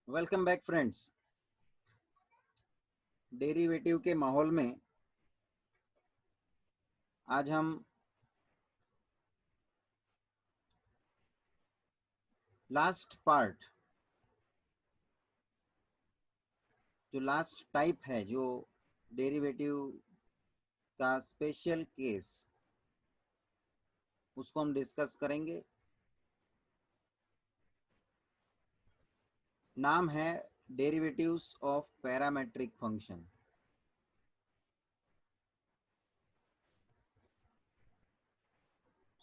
Welcome back friends. Derivative के माहौल में आज हम लास्ट पार्ट, जो लास्ट टाइप है, जो डेरिवेटिव का स्पेशल केस, उसको हम डिस्कस करेंगे। नाम है derivatives of parametric function.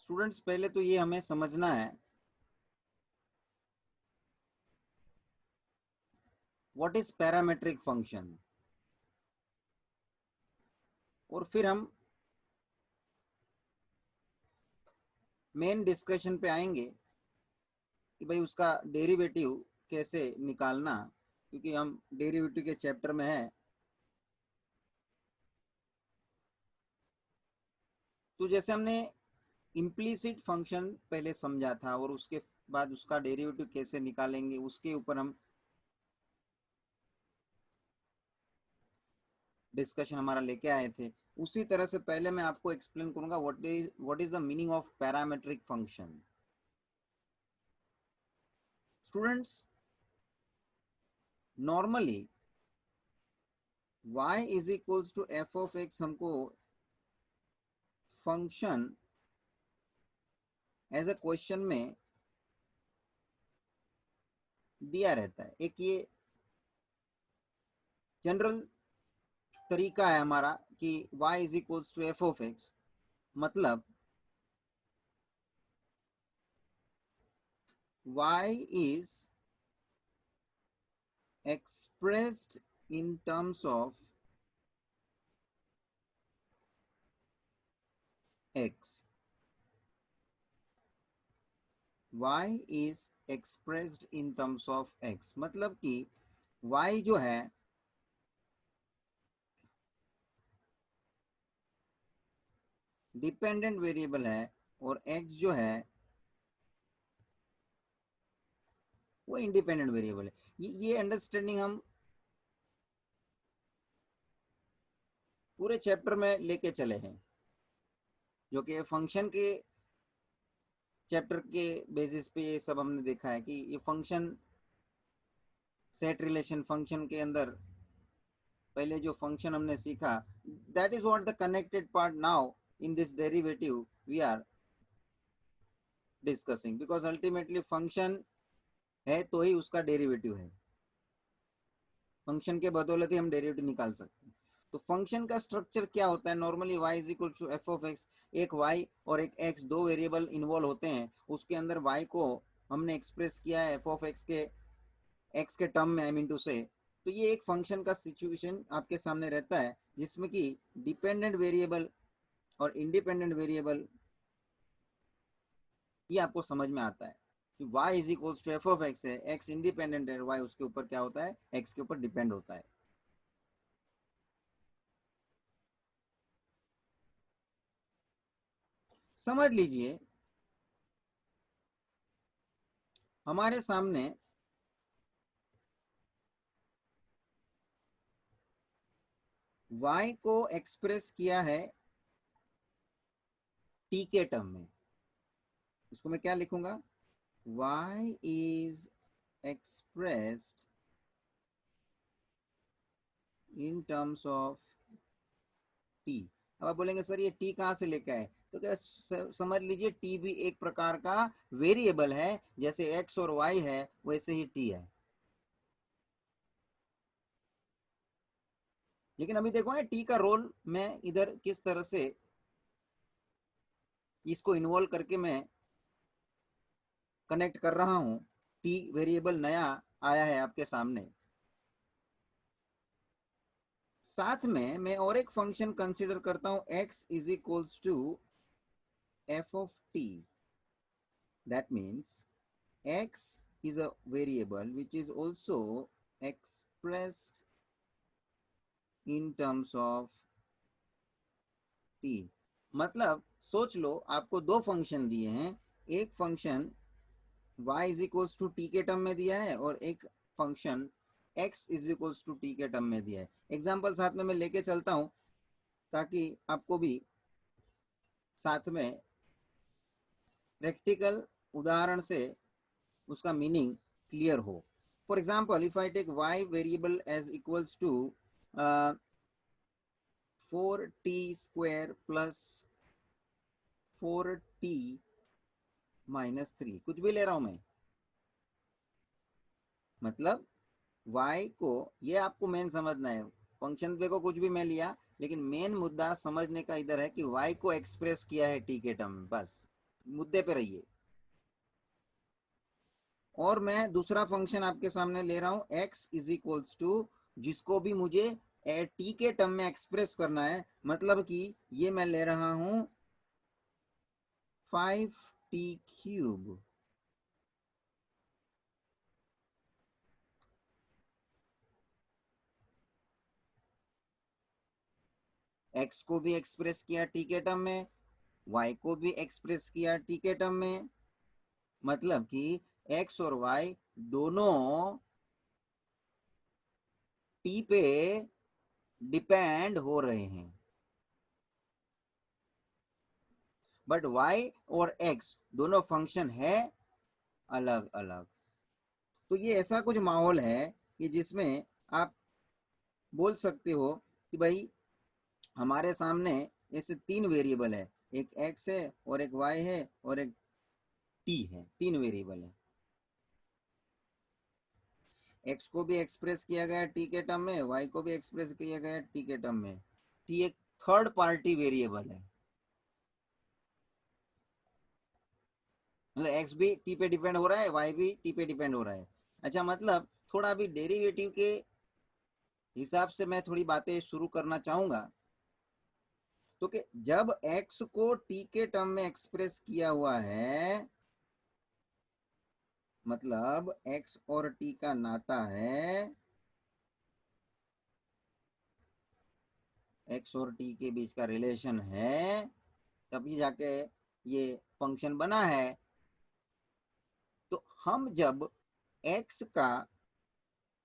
Students, पहले तो ये हमें समझना है व्हाट इज पैरामेट्रिक फंक्शन, और फिर हम मेन डिस्कशन पे आएंगे कि भाई उसका डेरिवेटिव कैसे निकालना, क्योंकि हम डेरिवेटिव के चैप्टर में है। तो जैसे हमने इम्प्लीसिट फंक्शन पहले समझा था और उसके बाद उसका डेरिवेटिव कैसे निकालेंगे उसके ऊपर हम डिस्कशन हमारा लेके आए थे। उसी तरह से पहले मैं आपको एक्सप्लेन करूंगा what is the meaning of parametric function. Students, normally y is equals to F of x हमको फंक्शन एज अ क्वेश्चन में दिया रहता है। एक ये जनरल तरीका है हमारा कि y is equals to F of x, मतलब y is expressed in terms of x. y is expressed in terms of x, मतलब कि y जो है डिपेंडेंट वेरिएबल है और x जो है वो इंडिपेंडेंट वेरिएबल है। ये अंडरस्टैंडिंग हम पूरे चैप्टर में लेके चले हैं, जो कि फंक्शन के चैप्टर के बेसिस पे ये सब हमने देखा है कि ये फंक्शन सेट रिलेशन फंक्शन के अंदर पहले जो फंक्शन हमने सीखा, that is what the connected part now in this derivative we are discussing, because ultimately function है तो ही उसका डेरिवेटिव है। फंक्शन के बदौलत ही हम डेरिवेटिव निकाल सकते हैं। तो फंक्शन का स्ट्रक्चर क्या होता है? Normally y is equal to F of x. एक y और एक x, दो वेरिएबल इन्वॉल्व होते हैं। उसके अंदर y को हमने एक्सप्रेस किया है एफ ऑफ एक्स के x के टर्म में, आई मीन टू से। तो ये एक फंक्शन का सिचुएशन आपके सामने रहता है जिसमें कि डिपेंडेंट वेरिएबल और इंडिपेंडेंट वेरिएबल ये आपको समझ में आता है कि y is equals to F of x है, x इंडिपेंडेंट है, y उसके ऊपर क्या होता है, x के ऊपर डिपेंड होता है। समझ लीजिए हमारे सामने y को एक्सप्रेस किया है t के टर्म में। इसको मैं क्या लिखूंगा? y is expressed in terms of t। अब आप बोलेंगे सर ये t कहां से लेके आए? तो क्या समझ लीजिए t भी एक प्रकार का वेरिएबल है, जैसे x और y है वैसे ही t है। लेकिन अभी देखो ना टी का रोल मैं इधर किस तरह से इसको इन्वॉल्व करके मैं कनेक्ट कर रहा हूं। टी वेरिएबल नया आया है आपके सामने। साथ में मैं और एक फंक्शन कंसीडर करता हूं, x is equals to F of t. That means x is a variable which is also expressed in terms of t। मतलब सोच लो आपको दो फंक्शन दिए हैं। एक function y is equals to t के टर्म में दिया है और एक function x is equals to t के टर्म में दिया है। एग्जाम्पल साथ में मैं लेके चलता हूं ताकि आपको भी साथ में प्रैक्टिकल उदाहरण से उसका मीनिंग क्लियर हो। For example if I take y variable as equals to 4t square plus 4t minus 3, कुछ भी ले रहा हूं मैं, मतलब y को, ये आपको मेन समझना है। फंक्शन पे को कुछ भी मैं लिया, लेकिन मेन मुद्दा समझने का इधर है कि y को एक्सप्रेस किया है t के टर्म में, बस मुद्दे पे रहिए। और मैं दूसरा फंक्शन आपके सामने ले रहा हूं x इज इक्वल्स टू, जिसको भी मुझे t के टर्म में एक्सप्रेस करना है, मतलब कि ये मैं ले रहा हूं 5t क्यूब। x को भी एक्सप्रेस किया t के टर्म में, y को भी एक्सप्रेस किया t के टर्म में, मतलब कि x और y दोनों t पे डिपेंड हो रहे हैं, बट y और x दोनों फंक्शन है अलग अलग। तो ये ऐसा कुछ माहौल है कि जिसमें आप बोल सकते हो कि भाई हमारे सामने ऐसे तीन वेरिएबल है, एक x है और एक y है और एक t है, तीन वेरिएबल है। x को भी एक्सप्रेस किया गया t के टर्म में, y को भी एक्सप्रेस किया गया t के टर्म में। t एक थर्ड पार्टी वेरिएबल है, मतलब x भी t पे डिपेंड हो रहा है, y भी t पे डिपेंड हो रहा है। अच्छा, मतलब थोड़ा अभी डेरिवेटिव के हिसाब से मैं थोड़ी बातें शुरू करना चाहूंगा। तो कि जब x को t के टर्म में एक्सप्रेस किया हुआ है, मतलब x और t का नाता है, x और t के बीच का रिलेशन है, तभी जाके ये फंक्शन बना है। तो हम जब x का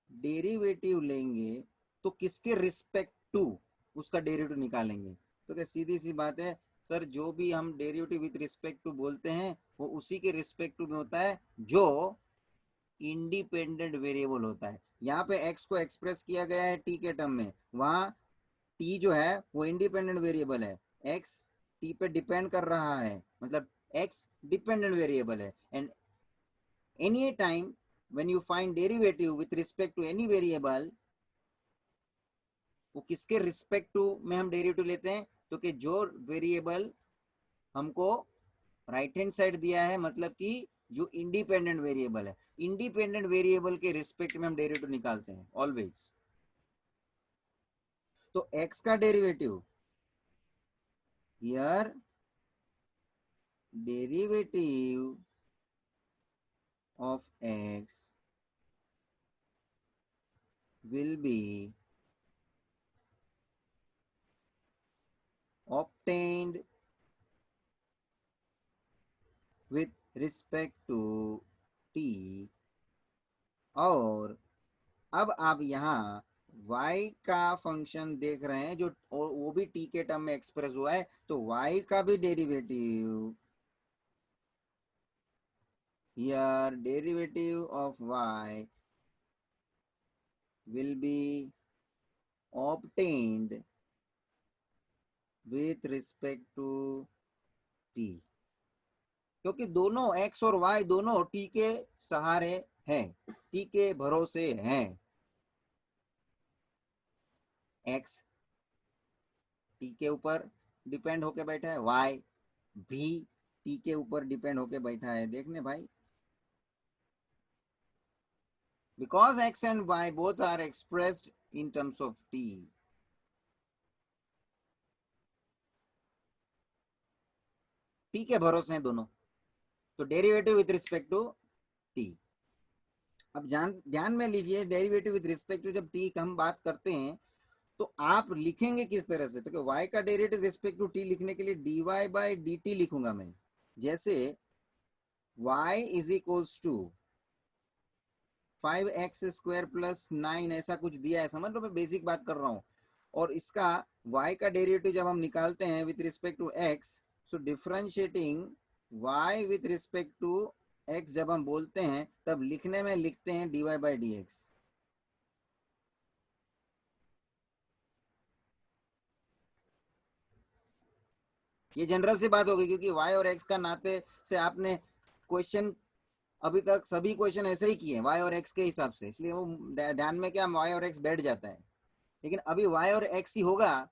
डेरिवेटिव लेंगे तो किसके रिस्पेक्ट टू उसका डेरिवेटिव निकालेंगे? तो क्या सीधी सी बात है सर, जो भी हम डेरिवेटिव विद रिस्पेक्ट टू बोलते हैं वो उसी के रिस्पेक्ट टू में होता है जो इंडिपेंडेंट वेरिएबल होता है। यहाँ पे x को एक्सप्रेस किया गया है t के टर्म में, वहां t जो है वो इंडिपेंडेंट वेरिएबल है, x t पे डिपेंड कर रहा है, मतलब x डिपेंडेंट वेरिएबल है। And any time when you find derivative with respect to any variable, वो किसके रिस्पेक्ट टू में हम डेरिवेटिव लेते हैं? तो कि जो वेरिएबल हमको राइट हैंड साइड दिया है, मतलब कि जो इंडिपेंडेंट वेरिएबल है, इंडिपेंडेंट वेरिएबल के रिस्पेक्ट में हम डेरिवेटिव निकालते हैं ऑलवेज। तो x का derivative, here derivative of x will be obtained with respect to t। और अब आप यहाँ y का फंक्शन देख रहे हैं जो वो भी t के टर्म में एक्सप्रेस हुआ है, तो y का भी derivative, here derivative of y will be obtained with respect to t, क्योंकि दोनों x और y दोनों t के सहारे हैं, t के भरोसे हैं। x t के ऊपर डिपेंड होके बैठा है, y भी t के ऊपर डिपेंड होके बैठा है। देखने भाई, because x and y both are expressed in terms of t, t के भरोसे हैं दोनों, तो derivative with respect to t। अब ध्यान में लीजिए, डेरिवेटिव विद रिस्पेक्ट टू जब t की हम बात करते हैं तो आप लिखेंगे किस तरह से? तो y का डेरिवेटिव रिस्पेक्ट टू t लिखने के लिए dy बाई dt लिखूंगा मैं। जैसे y is equals to 5x² + 9 ऐसा कुछ दिया है, समझ लो मैं बेसिक बात कर रहा हूँ। और इसका y का डेरिवेटिव जब हम निकालते हैं with respect to x, so differentiating y with respect to x जब हम बोलते हैं तब लिखने में लिखते हैं dy/dx। ये जनरल सी बात होगी क्योंकि y और x का नाते से आपने क्वेश्चन अभी तक सभी क्वेश्चन ऐसे ही किए y और x के हिसाब से, इसलिए वो ध्यान में क्या y और x बैठ जाता है। लेकिन अभी y और x ही होगा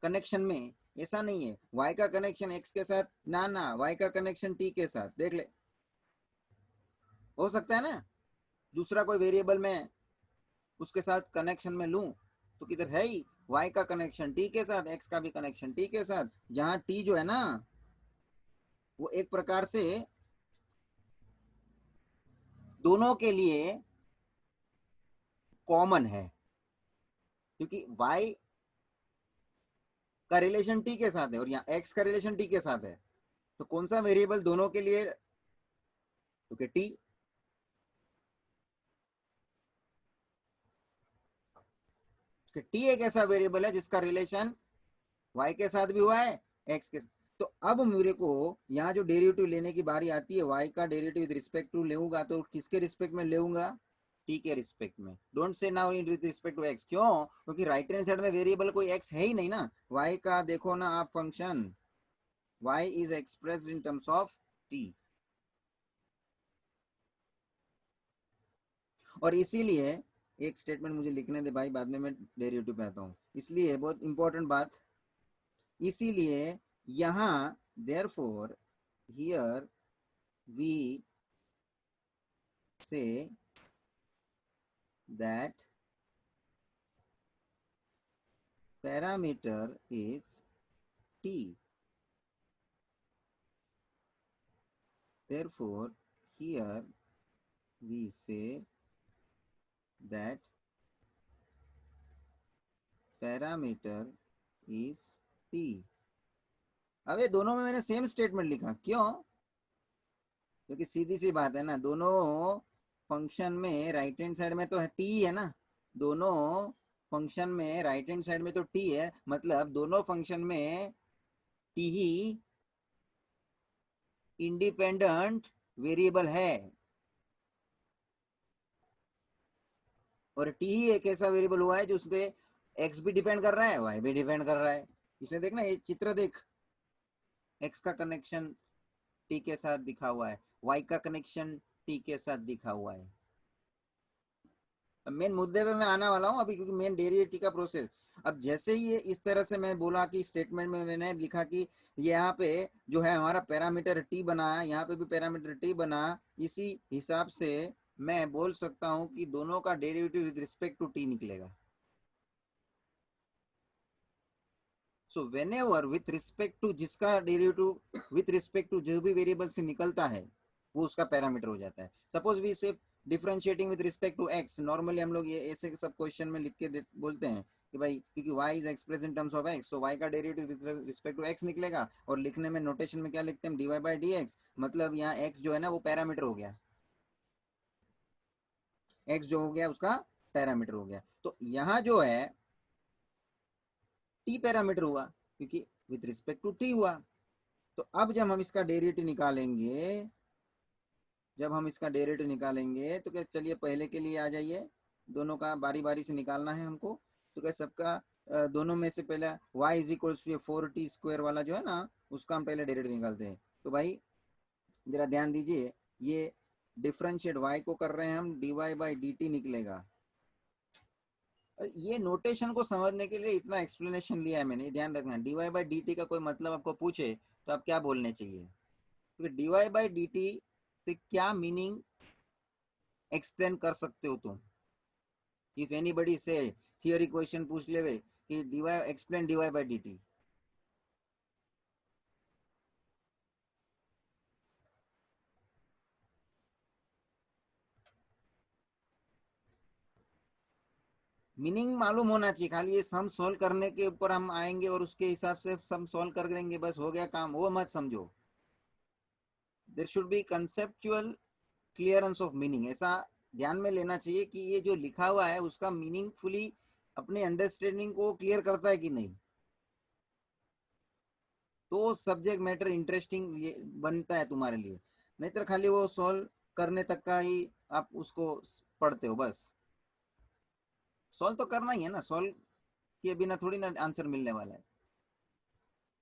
कनेक्शन में, ऐसा नहीं है y का कनेक्शन x के साथ, ना ना y का कनेक्शन t के साथ, देख ले हो सकता है ना। दूसरा कोई वेरिएबल में उसके साथ कनेक्शन में लूं तो किधर है ही y का कनेक्शन t के साथ, x का भी कनेक्शन t के साथ, जहां t जो है ना वो एक प्रकार से दोनों के लिए कॉमन है, क्योंकि y का रिलेशन t के साथ है और यहाँ x का रिलेशन t के साथ है, तो कौन सा वेरिएबल दोनों के लिए, क्योंकि t। t एक ऐसा वेरिएबल है जिसका रिलेशन y के साथ भी हुआ है x के साथ। तो अब मेरे को यहाँ जो डेरिवेटिव लेने की बारी आती है, y का डेरिवेटिव विद रिस्पेक्ट टू लेऊंगा तो किसके रिस्पेक्ट में लेऊंगा, t के रिस्पेक्ट में। Don't say now in with respect to x, क्यों, क्योंकि राइट हैंड साइड में वेरिएबल कोई x है ही नहीं ना। y का देखो ना आप function, y is expressed in terms of t, और इसीलिए एक स्टेटमेंट मुझे लिखने दे भाई, बाद में मैं डेरिवेटिव पे आता हूँ। इसलिए बहुत इंपॉर्टेंट बात, इसीलिए यहाँ therefore here we say that parameter is t, therefore here we say that parameter is t। अब ये दोनों में मैंने सेम स्टेटमेंट लिखा, क्यों, क्योंकि सीधी सी बात है ना, दोनों फंक्शन में राइट हैंड साइड में तो है टी है ना, दोनों फंक्शन में राइट हैंड साइड में तो टी है, मतलब दोनों फंक्शन में टी ही इंडिपेंडेंट वेरिएबल है, और टी ही एक ऐसा वेरिएबल हुआ है जो उसपे एक्स भी डिपेंड कर रहा है, वाई भी डिपेंड कर रहा है। इसलिए देखना ये चित्र देख, एक्स का कनेक्शन टी के साथ दिखा हुआ है, वाई का कनेक्शन टी के साथ दिखा हुआ है। मेन मुद्दे पे मैं आने वाला हूँ अभी, क्योंकि मेन डेरिवेटिव का प्रोसेस। अब जैसे ही ये इस तरह से मैं बोला कि स्टेटमेंट में मैंने लिखा कि यहाँ पे जो है हमारा पैरामीटर टी बना है, यहाँ पे भी पैरामीटर टी बना, इसी हिसाब से मैं बोल सकता हूँ कि दोनों का derivative with respect to T निकलेगा। So whenever with respect to, जिसका डेरिवेटिव विथ रिस्पेक्ट टू जो भी वेरिएबल से निकलता है वो उसका पैरामीटर हो जाता है। Suppose we say differentiating with respect to x, normally हम लोग ये ऐसे सब क्वेश्चन में लिख के बोलते हैं कि भाई क्योंकि y is express in terms of x, so y का derivative with respect to x निकलेगा, और लिखने में नोटेशन में क्या लिखते हैं, dy/dx, मतलब यहाँ x जो है ना वो पैरामीटर हो गया, x जो हो गया उसका पैरामीटर हो गया। तो यहाँ जो है t पैरामीटर हुआ क्योंकि विथ रिस्पेक्ट टू t हुआ। तो अब जब हम इसका डेरिवेटिव निकालेंगे, जब हम इसका डेरिवेटिव निकालेंगे तो क्या, चलिए पहले के लिए आ जाइए, दोनों का बारी बारी से निकालना है हमको। तो क्या सबका दोनों में से पहले y is equal to 4t² वाला जो है ना उसका हम पहले डेरिवेटिव निकालते हैं। तो भाई जरा ध्यान दीजिए, ये डिफरेंशिएट y को कर रहे हैं हम, dy/dt निकलेगा। ये नोटेशन को समझने के लिए इतना एक्सप्लेनेशन लिया है मैंने, ध्यान रखना। dy/dt का कोई मतलब आपको पूछे तो आप क्या बोलने चाहिए, क्योंकि dy/dt से क्या मीनिंग एक्सप्लेन कर सकते हो तुम। इफ एनीबडी से थियोरी क्वेश्चन पूछ लेवे कि dy एक्सप्लेन dy/dt, मीनिंग मालूम होना चाहिए। खाली ये सम सोल्व करने के ऊपर हम आएंगे और उसके हिसाब से सम सोल्व कर देंगे बस हो गया काम, वो मत समझो। There should be conceptual clearance of meaning, ऐसा ध्यान में लेना चाहिए कि ये जो लिखा हुआ है उसका मीनिंगफुली अपने अंडरस्टैंडिंग को क्लियर करता है कि नहीं, तो सब्जेक्ट मैटर इंटरेस्टिंग बनता है तुम्हारे लिए। नहीं तो खाली वो सॉल्व करने तक का ही आप उसको पढ़ते हो बस। सॉल्व तो करना ही है ना, सॉल्व किए बिना थोड़ी ना आंसर मिलने वाला है।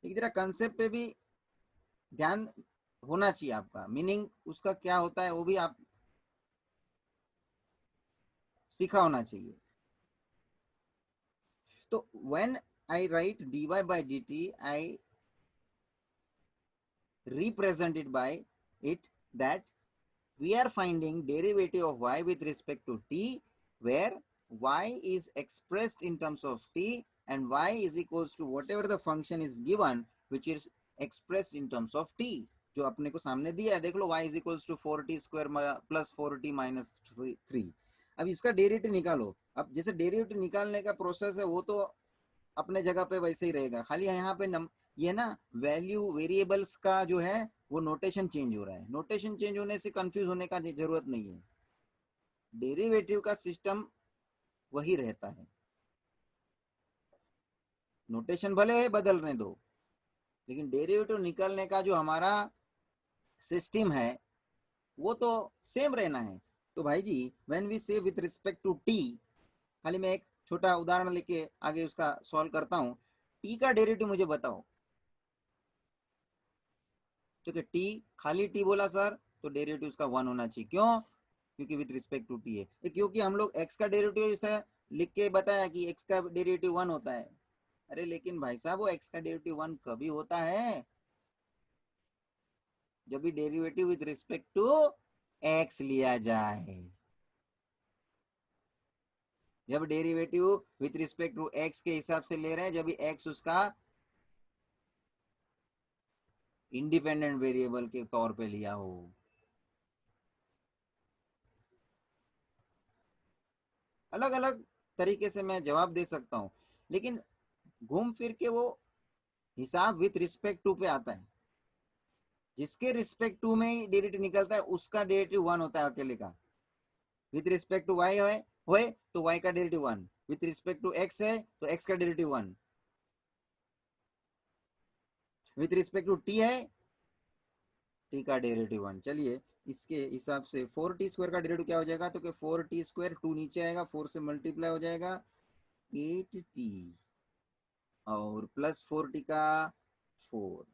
एक जरा कंसेप्ट पे भी ध्यान होना चाहिए, आपका मीनिंग उसका क्या होता है वो भी आप सीखा होना चाहिए। तो when I right dy by dt, I represent it by it that we are finding derivative of y with respect to t, where y is expressed in terms of t and y is equals to whatever the function is given which is expressed in terms of t। जो अपने को सामने दिया है देख लो, y is equals to 4t square plus 4t minus 3। अब इसका derivative निकालो। अब जैसे डेरिवेटिव निकालने का प्रोसेस है वो तो अपने जगह पे वैसे ही रहेगा, खाली यहाँ पे ये ना वैल्यू वेरिएबल्स का जो है वो नोटेशन चेंज हो रहा है। नोटेशन चेंज होने से कंफ्यूज होने का जरूरत नहीं है, डेरिवेटिव का सिस्टम वही रहता है। नोटेशन भले बदलने दो, लेकिन डेरिवेटिव निकालने का जो हमारा सिस्टम है वो तो सेम रहना है। तो भाई जी व्हेन वी से विथ रिस्पेक्ट टू टी, खाली मैं एक छोटा उदाहरण लेके आगे उसका सॉल्व करता हूँ। टी का डेरिवेटिव मुझे बताओ। क्योंकि टी खाली टी बोला सर तो डेरिवेटिव उसका 1 होना चाहिए। क्यों? क्योंकि विथ रिस्पेक्ट टू टी है। क्योंकि हम लोग एक्स का डेरिवेटिव इसे लिख के बताया कि एक्स का डेरिवेटिव 1 होता है। अरे लेकिन भाई साहब वो एक्स का डेरिवेटिव 1 कभी होता है जब भी derivative with respect to x लिया जाए। जब derivative with respect to x के हिसाब से ले रहे हैं, जब भी एक्स उसका इंडिपेंडेंट वेरिएबल के तौर पे लिया हो। अलग अलग तरीके से मैं जवाब दे सकता हूं, लेकिन घूम फिर के वो हिसाब विथ रिस्पेक्ट टू पे आता है। जिसके रिस्पेक्ट टू में डेरिवेटिव निकलता है उसका डेरिवेटिव 1 होता है अकेले का। विथ रिस्पेक्ट टू वाई होए तो वाई का derivative 1, with respect to x है तो एक्स का derivative 1, with respect to t है टी का डेरिवेटिव 1। चलिए इसके हिसाब से 4t स्क्वायर का डेरिवेटिव क्या हो जाएगा, तो कि 4t स्क्वायर 2 नीचे आएगा, 4 से मल्टीप्लाई हो जाएगा 8t और प्लस 4t का 4।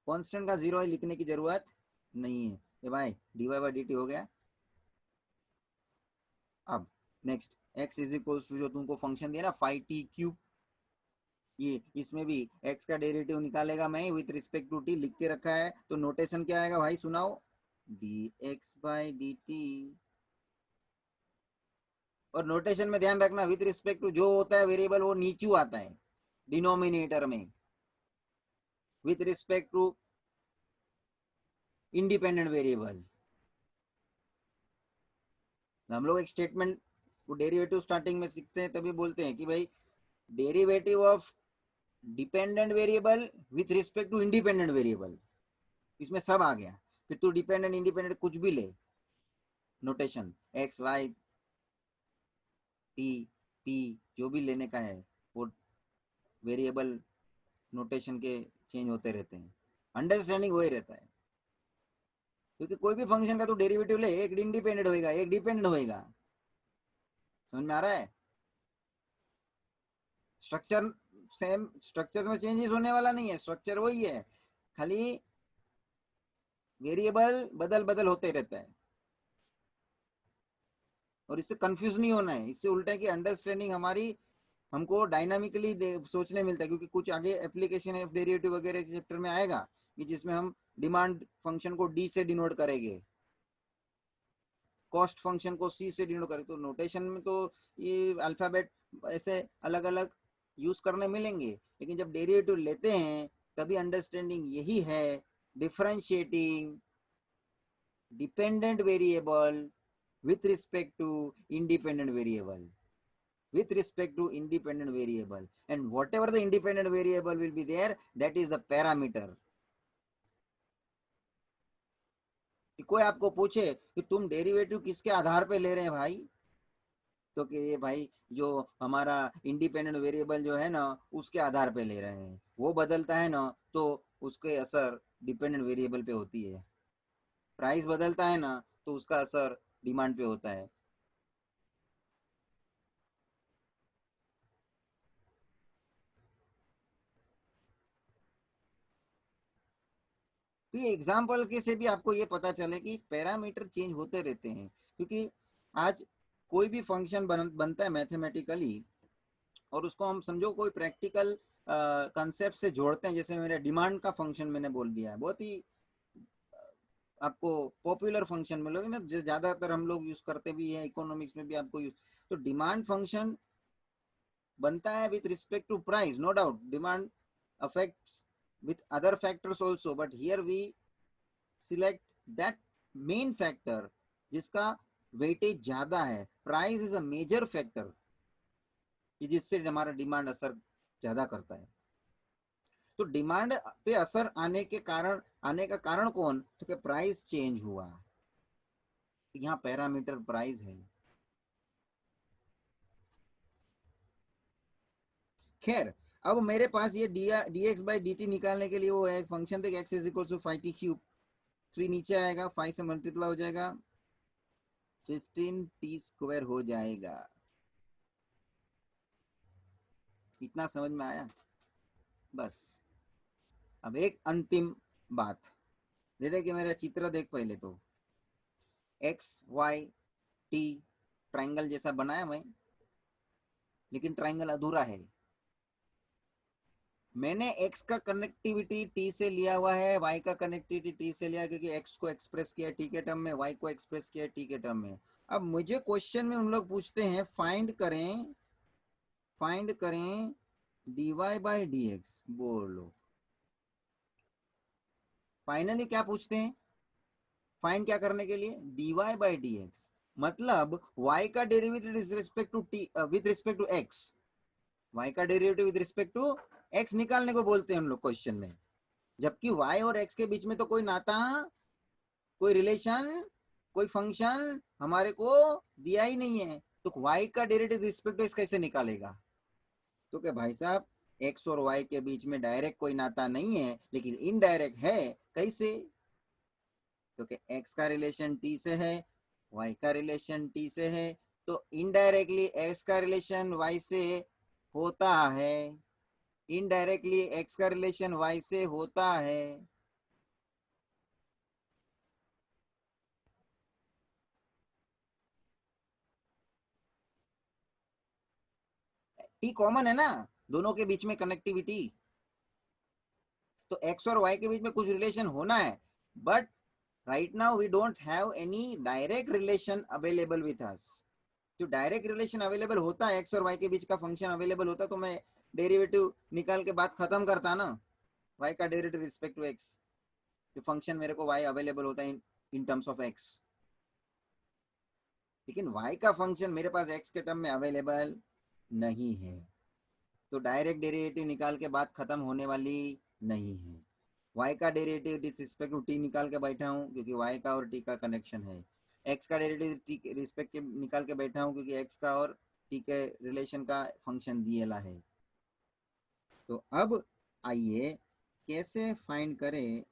कांस्टेंट का 0 है, लिखने की जरूरत नहीं है। ये भाई dy बाई dt हो गया। अब next x is equal to जो तुमको फंक्शन दिया ना 5t क्यूब, ये इसमें भी x का डेरिवेटिव निकालेगा मैं विथ रिस्पेक्ट टू t लिख के रखा है। तो नोटेशन क्या आएगा भाई सुनाओ, dx बाई dt। और नोटेशन में ध्यान रखना विथ रिस्पेक्ट टू जो होता है वेरिएबल वो नीचू आता है डिनोमिनेटर में, with respect to independent variable. हम लोग एक स्टेटमेंट वो डेरिवेटिव स्टार्टिंग में सीखते हैं तभी बोलते हैं कि भाई derivative of dependent variable with respect to independent variable, इसमें सब आ गया। फिर तू डिपेंडेंट इंडिपेंडेंट कुछ भी ले, notation x y t p जो भी लेने का है वो वेरिएबल नोटेशन के चेंज होते रहते हैं, अंडरस्टैंडिंग वही रहता है। क्योंकि कोई भी फंक्शन का तो डेरिवेटिव ले, एक इंडिपेंडेंट होएगा एक डिपेंडेंट होएगा। समझ में आ रहा है? स्ट्रक्चर सेम, स्ट्रक्चर में चेंजेस होने वाला नहीं है, स्ट्रक्चर वही है, खाली वेरिएबल बदल बदल होते रहता है। और इससे कंफ्यूज नहीं होना है, इससे उल्टा की अंडरस्टैंडिंग हमारी हमको डायनामिकली सोचने मिलता है। क्योंकि कुछ आगे एप्लीकेशन ऑफ डेरिवेटिव वगैरह चैप्टर में आएगा कि जिसमें हम डिमांड फंक्शन को डी से डिनोट करेंगे, कॉस्ट फंक्शन को सी से डिनोट करेंगे। तो नोटेशन में तो ये अल्फाबेट ऐसे अलग अलग यूज करने मिलेंगे, लेकिन जब डेरिवेटिव लेते हैं तभी अंडरस्टैंडिंग यही है, differentiating dependent variable with respect to independent variable, with respect to independent variable, and whatever the independent variable will be there, that is the parameter. कि कोई आपको पूछे कि तुम डेरिवेटिव किसके आधार पे ले रहे हैं भाई, तो कि ये भाई जो हमारा इंडिपेंडेंट वेरिएबल जो है ना उसके आधार पे ले रहे हैं, वो बदलता है ना तो उसके असर डिपेंडेंट वेरिएबल पे होती है, प्राइस बदलता है ना तो उसका असर डिमांड पे होता है। तो ये एग्जाम्पल के से भी आपको ये पता चले कि पैरामीटर चेंज होते रहते हैं, क्योंकि आज कोई भी फंक्शन बनता है मैथमेटिकली और उसको हम समझो कोई प्रैक्टिकल कंसेप्ट से जोड़ते हैं, जैसे मेरे डिमांड का फंक्शन मैंने बोल दिया है, बहुत ही आपको पॉपुलर फंक्शन मिलोगे ना, ज्यादातर हम लोग यूज करते भी है, इकोनॉमिक्स में भी आपको यूज। तो डिमांड फंक्शन बनता है with respect to price, no doubt demand affects with other factors also, but here we select that main factor जिसका वेटेज ज्यादा है, price is a major factor कि जिससे हमारा डिमांड असर ज्यादा करता है। तो डिमांड पे असर आने का कारण कौन, तो कि प्राइस चेंज हुआ, यहाँ पैरामीटर प्राइस है। खैर अब मेरे पास ये D x by D T निकालने के लिए वो है फंक्शन थे x is equal to 5t³ 3 नीचे आएगा, 5 से मल्टीप्लाई हो जाएगा, 15t² हो जाएगा। इतना समझ में आया? बस अब एक अंतिम बात दे दे कि मेरा चित्र देख पहले तो, एक्स वाई टी ट्राइंगल जैसा बनाया मैं, लेकिन ट्राइंगल अधूरा है। मैंने x का कनेक्टिविटी t से लिया हुआ है, y का कनेक्टिविटी t से लिया, क्योंकि x को एक्सप्रेस किया t के टर्म में, y को एक्सप्रेस किया t के टर्म में। अब मुझे क्वेश्चन में उन लोग पूछते हैं फाइंड करें dy बाई dx, बोलो फाइनली क्या पूछते हैं, फाइंड क्या करने के लिए, dy बाई dx, मतलब y का derivative with respect to t with respect to x, y का derivative with respect to x निकालने को बोलते हैं हम लोग क्वेश्चन में, जबकि y और x के बीच में तो कोई नाता, कोई रिलेशन, कोई फंक्शन हमारे को दिया ही नहीं है, तो y का डेरिवेटिव रिस्पेक्ट टू x कैसे निकालेगा, तो क्या भाई साहब x और y के बीच में डायरेक्ट कोई नाता नहीं है लेकिन इनडायरेक्ट है, कैसे, तो कि x का रिलेशन t से है, y का रिलेशन t से है, तो इनडायरेक्टली x का रिलेशन y से होता है, इनडायरेक्टली x का रिलेशन y से होता है। t कॉमन है ना दोनों के बीच में कनेक्टिविटी, तो x और y के बीच में कुछ रिलेशन होना है, but right now we don't have any direct relation available with us। जो डायरेक्ट रिलेशन अवेलेबल होता है x और y के बीच का फंक्शन अवेलेबल होता तो मैं डेरिवेटिव निकाल के बात खत्म करता ना, y का डेरिवेटिव रिस्पेक्ट टू x, जो फंक्शन मेरे को y अवेलेबल होता है इन टर्म्स ऑफ x, लेकिन y का फंक्शन मेरे पास x के टर्म में अवेलेबल नहीं है, तो डायरेक्ट डेरिवेटिव निकाल के बात खत्म होने वाली नहीं है। y का डेरिवेटिव रिस्पेक्ट टू t निकाल के बैठा हूँ क्योंकि y का और t का कनेक्शन है, x का डेरिवेटिव t रिस्पेक्ट के निकाल के बैठा हूँ क्योंकि x का और t के रिलेशन का फंक्शन दिया है। तो अब आइए कैसे फाइंड करें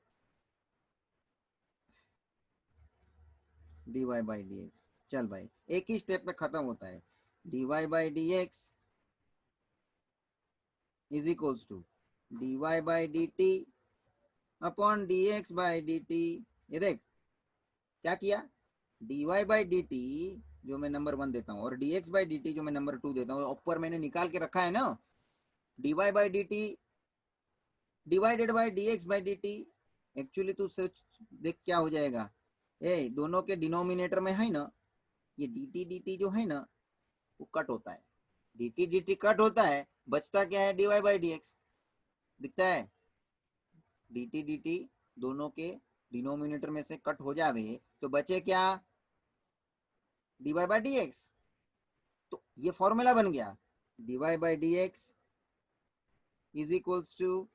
dy बाई dx, चल भाई एक ही स्टेप में खत्म होता है, dy by dx is equals to dy by dt upon dx by dt। ये देख क्या किया, dy बाई dt जो मैं नंबर 1 देता हूँ और dx बाई dt जो मैं नंबर 2 देता हूँ, ऊपर मैंने निकाल के रखा है ना, dy by dt divided by dx by dt। Actually तू सोच देख क्या हो जाएगा, ए दोनों के डिनोमिनेटर में है ना, ये dt dt जो है ना वो कट होता है, dt dt कट होता है, बचता क्या है, dy बाई dx दिखता है, dt dt दोनों के डिनोमिनेटर में से कट हो जावे तो बचे क्या, dy बाई dx। तो ये फॉर्मूला बन गया, dy by dx is equals to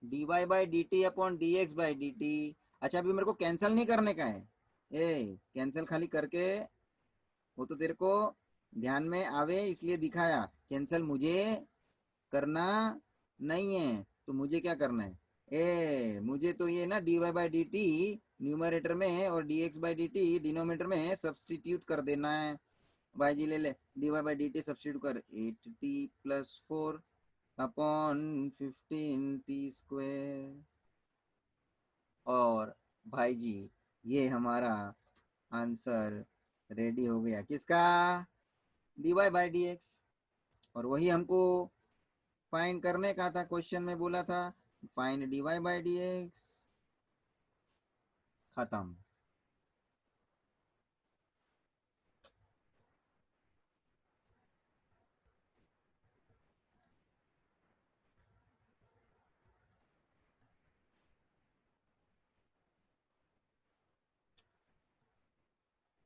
dy by dt upon dx by dt। अच्छा अभी मेरे को कैंसिल नहीं करने का है, कैंसिल खाली करके, वो तो तेरे को ध्यान में आवे इसलिए दिखाया, कैंसिल मुझे करना नहीं है। तो मुझे क्या करना है, मुझे तो ये ना dy by D T numerator में और dx by D T denominator में सब्सटीट्यूट कर देना है। भाई जी ले ले, dy by D T substitute कर, 8t+4 अपॉन 15t²। और भाई जी ये हमारा आंसर रेडी हो गया, किसका, dy बाई डी एक्स। और वही हमको फाइंड करने का था, क्वेश्चन में बोला था find dy by D x. खत्म।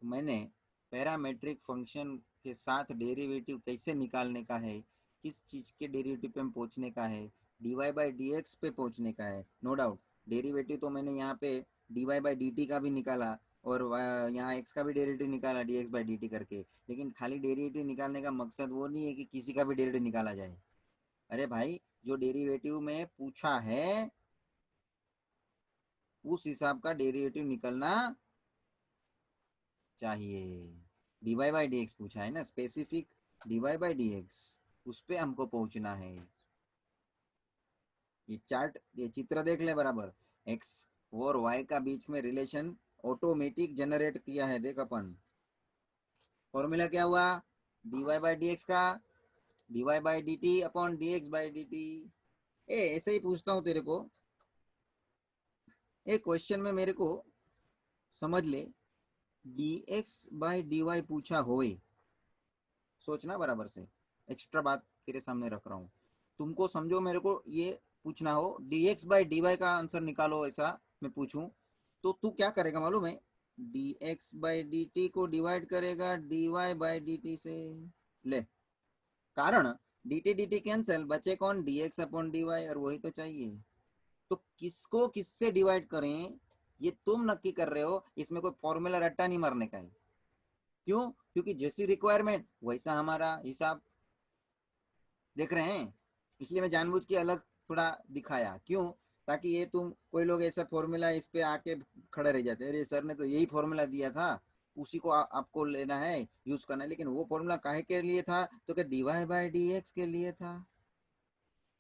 मैंने पैरामेट्रिक फंक्शन के साथ डेरिवेटिव कैसे निकालने का है, किस चीज के डेरिवेटिव पे हम पहुंचने का है, dy बाई डी एक्स पे पहुंचने का है। नो डाउट डेरिवेटिव तो मैंने यहाँ पे dy बाई डी टी का भी निकाला और यहाँ x का भी डेरिवेटिव निकाला dx बाई डी टी करके। लेकिन खाली डेरिवेटिव निकालने का मकसद वो नहीं है कि किसी का भी डेरिवेटिव निकाला जाए। अरे भाई जो डेरिवेटिव में पूछा है उस हिसाब का डेरिवेटिव निकलना चाहिए। dy बाई डी एक्स पूछा है ना, specific dy by D x, उस पे हमको पहुंचना है। ये चार्ट, ये चित्र देख ले बराबर, x और y का बीच में रिलेशन ऑटोमेटिक जनरेट किया है। देख अपन फॉर्मूला क्या हुआ, dy बाई डी एक्स का dy by D T upon dx by D T. ऐसे ही पूछता हूँ तेरे को, एक क्वेश्चन में मेरे को समझ ले dx बाई डी वाई पूछा होए, सोचना बराबर से, एक्स्ट्रा बात तेरे सामने रख रहा हूँ, तुमको समझो मेरे को ये पूछना हो dx बाई डी वाई का आंसर निकालो, ऐसा मैं पूछूं तो तू क्या करेगा मालूम है, dx बाई डी टी को डिवाइड करेगा dy बाई डी टी से। ले, कारण dt dt कैंसिल, बचे कौन, dx अपॉन dy, और वही तो चाहिए। तो किसको किससे डिवाइड करें ये तुम नक्की कर रहे हो, इसमें कोई फॉर्मूला रट्टा नहीं मारने का है। क्यों, क्योंकि जैसी रिक्वायरमेंट वैसा हमारा हिसाब, देख रहे हैं, इसलिए मैं जानबूझ के अलग थोड़ा दिखाया। क्यों, ताकि ये तुम कोई लोग ऐसा फॉर्मूला इस पे आके खड़े रह जाते, अरे सर ने तो यही फॉर्मूला दिया था, उसी को आपको लेना है, यूज करना है। लेकिन वो फॉर्मूला काहे के लिए था, तो क्या dy बाई डी एक्स के लिए था।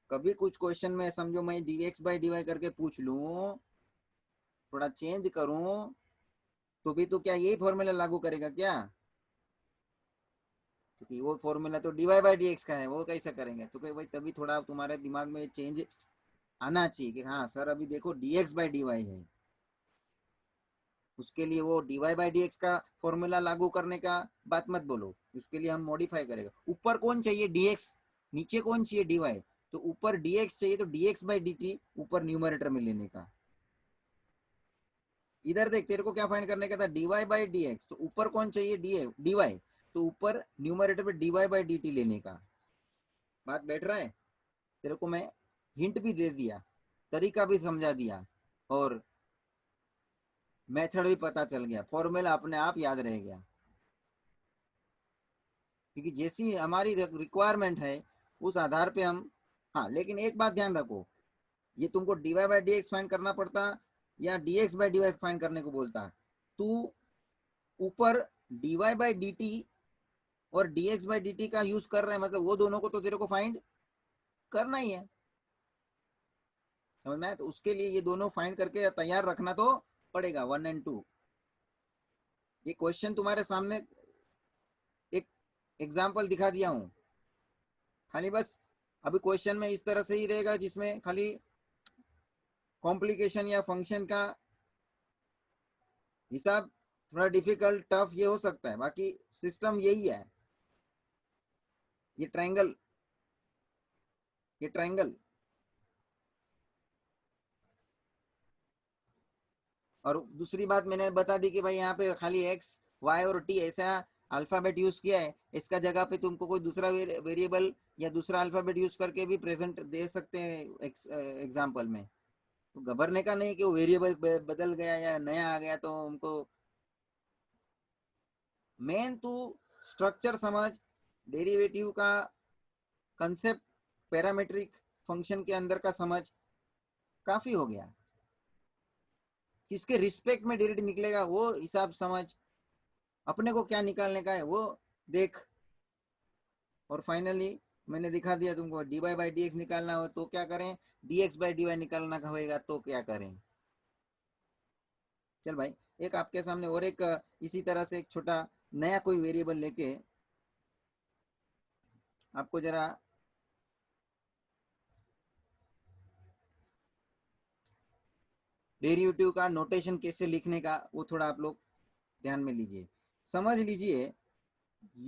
कभी कुछ क्वेश्चन में समझो मैं dx बाई dy करके पूछ लूं, थोड़ा चेंज करूं, तो भी तो क्या यही फॉर्मूला लागू करेगा क्या, क्योंकि वो फॉर्मूला तो dy बाई डी एक्स का है, वो कैसा करेंगे। तो भाई तभी थोड़ा तुम्हारे दिमाग में चेंज आना चाहिए कि हाँ सर अभी देखो dx बाई डी वाई है, उसके लिए वो dy बाई डी एक्स का फॉर्मूला लागू करने का बात मत बोलो, उसके लिए हम मॉडिफाई करेगा। ऊपर कौन चाहिए dx, नीचे कौन चाहिए dy, तो ऊपर dx चाहिए तो dx बाई डी टी ऊपर न्यूमरेटर में लेने का। इधर देख तेरे को क्या फाइंड करने का था, dy बाई डी एक्स, तो ऊपर कौन चाहिए dy, तो ऊपर न्यूमरेटर पे dy बाई डी टी लेने का। बात बैठ रहा है, तेरे को मैं हिंट भी दे दिया, तरीका भी समझा दिया, और मेथड भी पता चल गया, फॉर्मूला अपने आप याद रह गया। क्योंकि जैसी हमारी रिक्वायरमेंट है उस आधार पे हम, हाँ लेकिन एक बात ध्यान रखो, ये तुमको dy by D x find करना पड़ता या dx by d y find करने को बोलता। तू ऊपर dy बाई डी टी और dx बाई डी टी का यूज कर रहे हैं, मतलब वो दोनों को तो तेरे को फाइंड करना ही है, समझ में आया। तो उसके लिए ये दोनों फाइंड करके तैयार रखना तो पड़ेगा, 1 और 2। ये क्वेश्चन तुम्हारे सामने एक एग्जाम्पल दिखा दिया हूँ, खाली बस अभी क्वेश्चन में इस तरह से ही रहेगा जिसमें खाली कॉम्प्लिकेशन या फंक्शन का हिसाब थोड़ा डिफिकल्ट टफ ये हो सकता है, बाकी सिस्टम यही है। ये ट्रायंगल, ये ट्रायंगल, और दूसरी बात मैंने बता दी कि भाई यहाँ पे खाली एक्स वाई और टी ऐसा अल्फाबेट यूज किया है, इसका जगह पे तुमको कोई दूसरा वेरिएबल या दूसरा अल्फाबेट यूज करके भी प्रेजेंट दे सकते हैं एग्जाम्पल में। तो घबरने का नहीं कि वो वेरिएबल बदल गया या नया आ गया तो हमको मेन तू स्ट्रक्चर समझ, डेरिवेटिव का कंसेप्ट, पैरामेट्रिक फंक्शन के अंदर का समझ, काफी हो गया। किसके रिस्पेक्ट में डेरिवेटिव निकलेगा वो हिसाब समझ, अपने को क्या निकालने का है वो देख, और फाइनली मैंने दिखा दिया तुमको। D Y by D x निकालना हो तो क्या करें, d x by d y निकालना होगा तो क्या करें। चल भाई, एक आपके सामने और एक इसी तरह से एक छोटा नया कोई वेरिएबल लेके आपको जरा डेरिवेटिव का नोटेशन कैसे लिखने का वो थोड़ा आप लोग ध्यान में लीजिए, समझ लीजिए।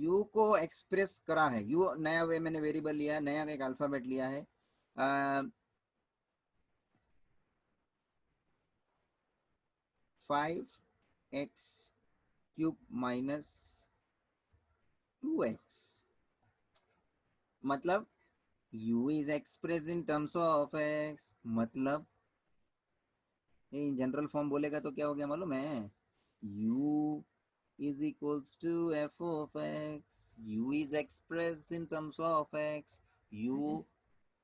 u को एक्सप्रेस करा है, u नया वे मैंने वेरिएबल लिया है, नया एक अल्फाबेट लिया है, 5x³ माइनस 2x, मतलब u is express in terms of x, मतलब इन जनरल फॉर्म बोलेगा तो क्या हो गया मालूम है, u is equals to f of x, u is expressed in terms of x, u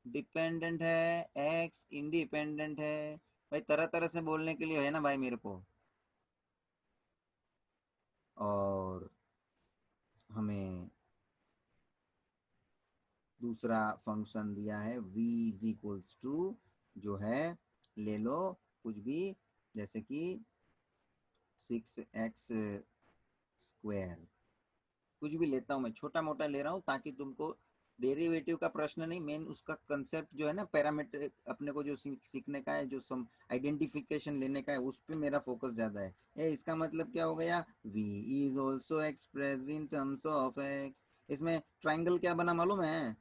dependent है, x इंडिपेंडेंट है। भाई तरह तरह से बोलने के लिए है ना भाई मेरे को। और हमें दूसरा फंक्शन दिया है v इज इक्वल्स टू, जो है ले लो कुछ भी, जैसे कि 6x², कुछ भी लेता हूँ मैं, छोटा मोटा ले रहा हूँ ताकि तुमको डेरिवेटिव का प्रश्न नहीं, मेन उसका कंसेप्ट जो है ना, पैरामीटर अपने को जो सीखने का है, जो सम आइडेंटिफिकेशन लेने का है, उस पर मेरा फोकस ज्यादा है। इसका मतलब क्या हो गया, v is also express in terms of x। इसमें ट्राइंगल क्या बना मालूम है,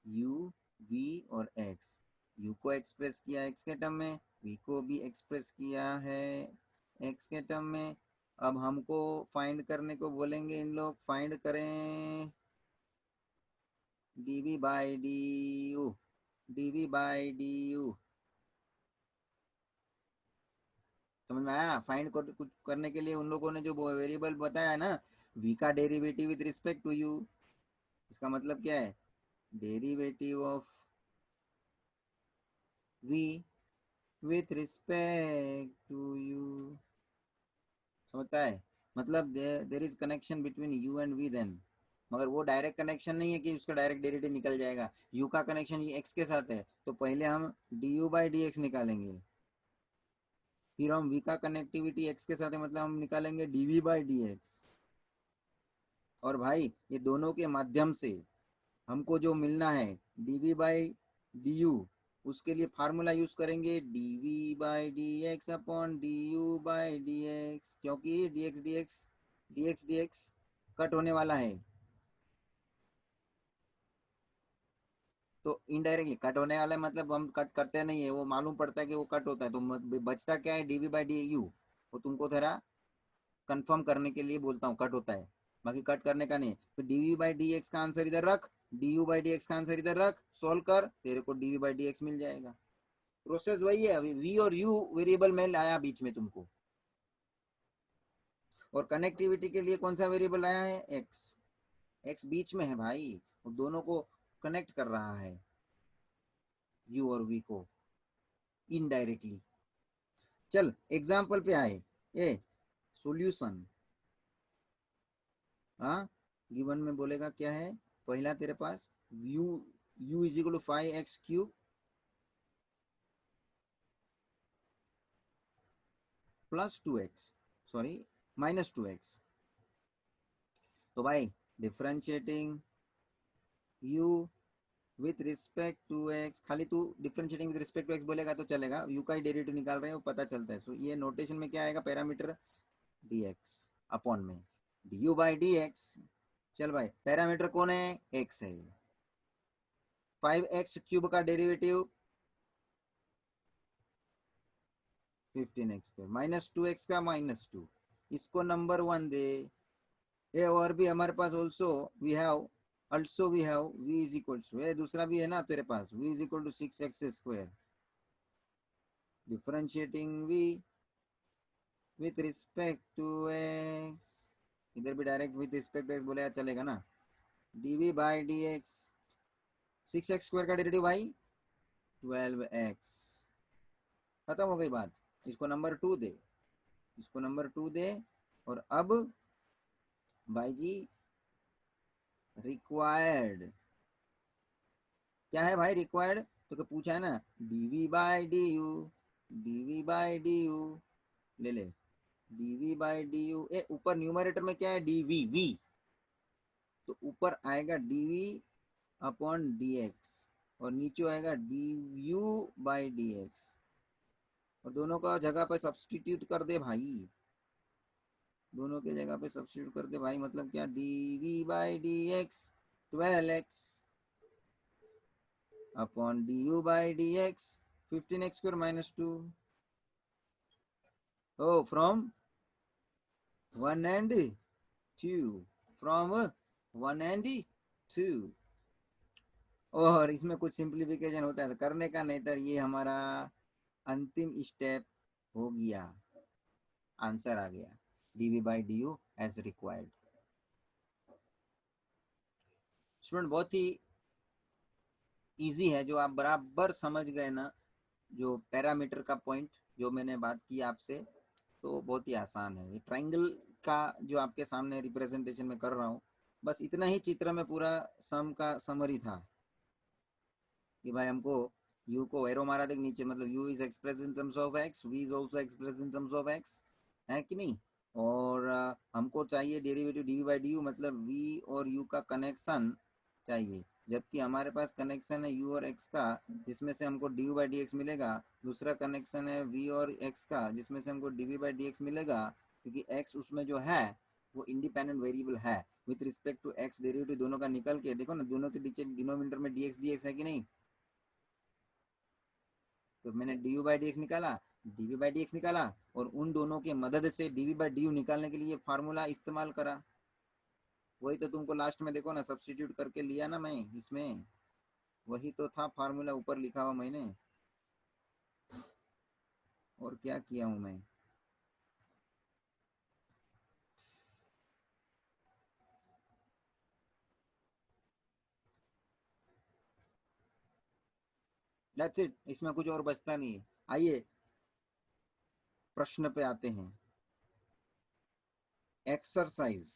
u v और x, u को एक्सप्रेस किया x के टर्म में, v को भी एक्सप्रेस किया है x के टर्म में। अब हमको फाइंड करने को बोलेंगे, इन लोग फाइंड करें dv by D you, dv by D you, समझ में आया। फाइंड कर, कुछ करने के लिए उन लोगों ने जो वेरिएबल बताया है ना, v का derivative with respect to u, इसका मतलब क्या है, derivative of v with respect to u, समझता है, मतलब there is connection between u and v then, मगर वो डायरेक्ट कनेक्शन नहीं है कि उसका डायरेक्ट डेरिवेटिव निकल जाएगा। u का कनेक्शन x के साथ है, तो पहले हम du बाई डी एक्स निकालेंगे, फिर हम v का कनेक्टिविटी x के साथ है, मतलब हम निकालेंगे dv बाई डी एक्स। और भाई ये दोनों के माध्यम से हमको जो मिलना है dv बाई डी यू, उसके लिए फार्मूला यूज करेंगे dv by D x upon du by D x, क्योंकि dx कट होने वाला है, तो इनडायरेक्टली कट होने वाला है, मतलब हम कट करते नहीं है, वो मालूम पड़ता है कि वो कट होता है, तो बचता क्या है, dv बाई डी यू। वो तुमको थोड़ा कंफर्म करने के लिए बोलता हूँ, कट होता है, बाकी कट करने का नहीं। तो dv बाई डी एक्स का आंसर इधर रख, du बाई डी एक्स का आंसर इधर रख, सोल्व कर, तेरे को dv बाई डी एक्स मिल जाएगा। प्रोसेस वही है, अभी v और u वेरिएबल में लाया बीच में तुमको, और कनेक्टिविटी के लिए कौन सा वेरिएबल आया है, x, x बीच में है भाई, वो दोनों को कनेक्ट कर रहा है, u और v को इनडायरेक्टली। चल एग्जाम्पल पे आए, ए सॉल्यूशन, हाँ गिवन में बोलेगा क्या है, पहला तेरे पास u u इज equal to 5x³ plus 2x, sorry -2x, तो भाई differentiating u with respect to x, खाली तू differentiating with respect to x बोलेगा तो चलेगा, u का ही डेरिवेटिव निकाल रहे हैं वो पता चलता है। सो ये नोटेशन में क्या आएगा, पैरामीटर dx अपॉन में du बाई डी एक्स। चल भाई पैरामीटर कौन है, x है, 5x³ का डेरिवेटिव 15x² -2x का -2, इसको नंबर 1 दे। ये और भी हमारे पास we have v is equal to, ये दूसरा भी है ना तेरे पास, v is equal to 6x², differentiating v with respect to x, इधर भी direct with respect to X बोले चलेगा ना। Dv by D x, 6x² का डेरिवेटिव भाई 12x। खत्म हो गई बात। इसको नंबर 2 दे, इसको नंबर 2 दे। और अब भाई जी रिक्वायर्ड क्या है भाई? रिक्वायर्ड तो क्या पूछा है ना, dv by D u, dv by D u ले ले, डीवी बाई डी यू। ए ऊपर न्यूमरेटर में क्या है? डीवी वी, तो ऊपर आएगा डीवी अपॉन डी एक्स और नीचे आएगा D u by D x. और दोनों का जगह पे सब्सटीट्यूट कर दे भाई, दोनों के जगह पे सब्सटीट्यूट कर दे भाई। मतलब क्या? Dv by D x 12x upon d u by D x 15x² minus 2। Oh, from 1 and 2, from 1 and 2। और इसमें कुछ सिंप्लीफिकेशन होता है तो करने का, नहीं तो ये हमारा अंतिम स्टेप हो गया, आंसर आ गया dv by D u as required. Student बहुत ही इजी है, जो आप बराबर समझ गए ना, जो पैरामीटर का पॉइंट जो मैंने बात की आपसे, तो बहुत ही आसान है। ये ट्राइंगल का जो आपके सामने रिप्रेजेंटेशन में कर रहा हूँ, बस इतना ही चित्र में पूरा सम का समरी था कि भाई हमको u को एरो मारा देख नीचे, मतलब u is express in terms of x, v is also express in terms of x, है कि नहीं। और हमको चाहिए derivative dv by D you, मतलब v और u का कनेक्शन चाहिए। जबकि हमारे पास कनेक्शन है u और x का, जिसमें से हमको du बाई डी एक्स मिलेगा। दूसरा कनेक्शन है v और x का, जिसमें से हमको dv बाई डी एक्स मिलेगा, क्योंकि x उसमें जो है वो इंडिपेंडेंट वेरिएबल है। With respect to x derivative दोनों का निकल के देखो ना, दोनों के नीचे डिनोमिनेटर में dx है कि नहीं। तो मैंने D u by D x निकाला, डीवी बाई डी एक्स निकाला, और उन दोनों के मदद से डीवी बाई डी यू निकालने के लिए फार्मूला इस्तेमाल करा। वही तो तुमको लास्ट में देखो ना सब्सटीट्यूट करके लिया ना मैं इसमें, वही तो था फार्मूला ऊपर लिखा हुआ मैंने। और क्या किया हूं मैं? दैट्स इट, इसमें कुछ और बचता नहीं है। आइए प्रश्न पे आते हैं। एक्सरसाइज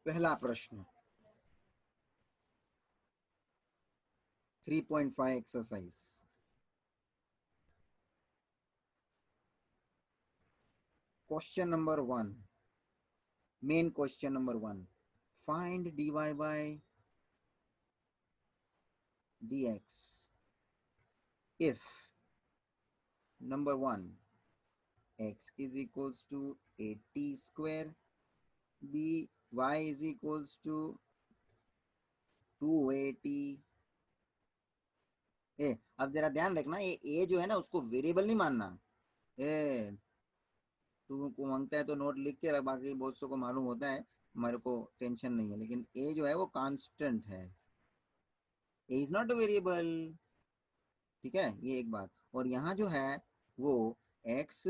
पहला प्रश्न 3.5 exercise. Question number 1, main question number 1, find dy by dx if number 1 x is equals to 80 square, b y is equals to 280। अब जरा ध्यान रखना, ये ए जो है ना उसको वेरिएबल नहीं मानना। ए तू मांगता है तो नोट लिख के रख, बाकी बहुत सौ को मालूम होता है, हमारे को टेंशन नहीं है। लेकिन ए जो है वो कांस्टेंट है, ए इज नॉट अ वेरिएबल। ठीक है, ये एक बात। और यहाँ जो है वो एक्स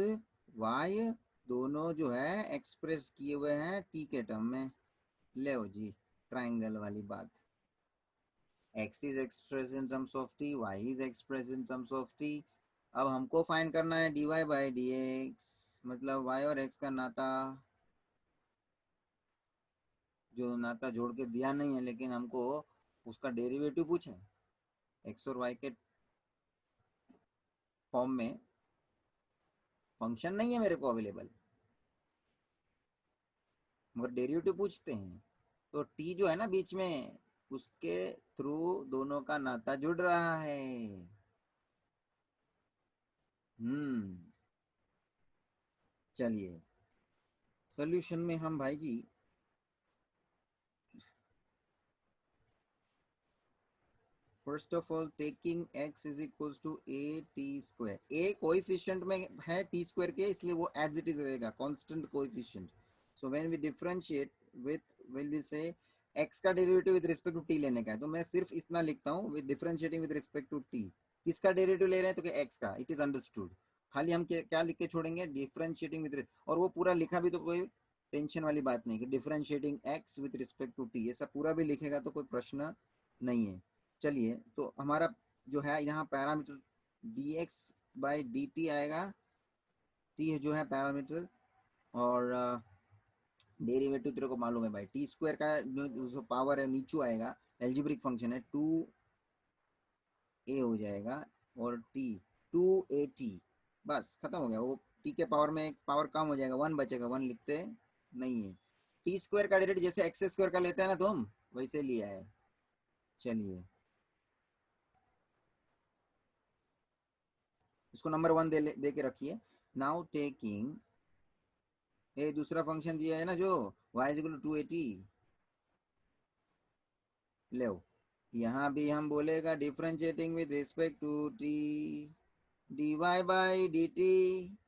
वाई दोनों जो है एक्सप्रेस किए हुए हैं टी के टर्म में। ले जी ट्राइंगल वाली बात, x is expressed in terms of t, y is expressed in terms of t। अब हमको फाइंड करना है dy बाई डी एक्स, मतलब y और x का नाता, जो नाता जोड़ के दिया नहीं है, लेकिन हमको उसका डेरिवेटिव पूछा है x और y के फॉर्म में। फंक्शन नहीं है मेरे को अवेलेबल, मगर डेरिवेटिव पूछते हैं। तो t जो है ना बीच में, उसके थ्रू दोनों का नाता जुड़ रहा है। चलिए सॉल्यूशन में हम भाई जी first of all taking x is equals to A T square. A coefficient में है टी स्क्वायर के, इसलिए वो एज इट इज रहेगा constant coefficient. So when we differentiate with, when we say x का derivative with respect to t लेने का है, तो मैं सिर्फ इतना लिखता हूँ with differentiating with respect to t। किसका डेरिवेटिव ले रहे हैं? तो कि x का, इट इज अंडरस्टूड। खाली हम क्या लिख के छोड़ेंगे, डिफरेंशिएटिंग विद, और वो पूरा लिखा भी तो कोई टेंशन वाली बात नहीं कि differentiating x with respect to t, ऐसा पूरा भी लिखेगा तो कोई प्रश्न नहीं है। चलिए, तो हमारा जो है यहाँ parameter D x by D T आएगा, टी जो है पैरामीटर, और डेरिवेटिव तेरे को मालूम है भाई, टी स्क्वायर का जो पावर है नीचे आएगा, एल्जेब्रिक फंक्शन है, 2a हो जाएगा, और टी 2at, बस खत्म हो गया। वो टी के पावर में एक पावर कम हो जाएगा, 1 बचेगा, 1 लिखते नहीं है। टी स्क्वायर का डेरिवेटिव जैसे एक्स स्क्वायर का लेते हैं ना तो हम वैसे लिया है। चलिए, इसको नंबर 1 दे के रखिए। नाउ टेकिंग, ये दूसरा फंक्शन दिया है ना जो y इज इक्वल टू 280, ले यहाँ भी हम बोलेगा differentiating with respect to t d Y by D t,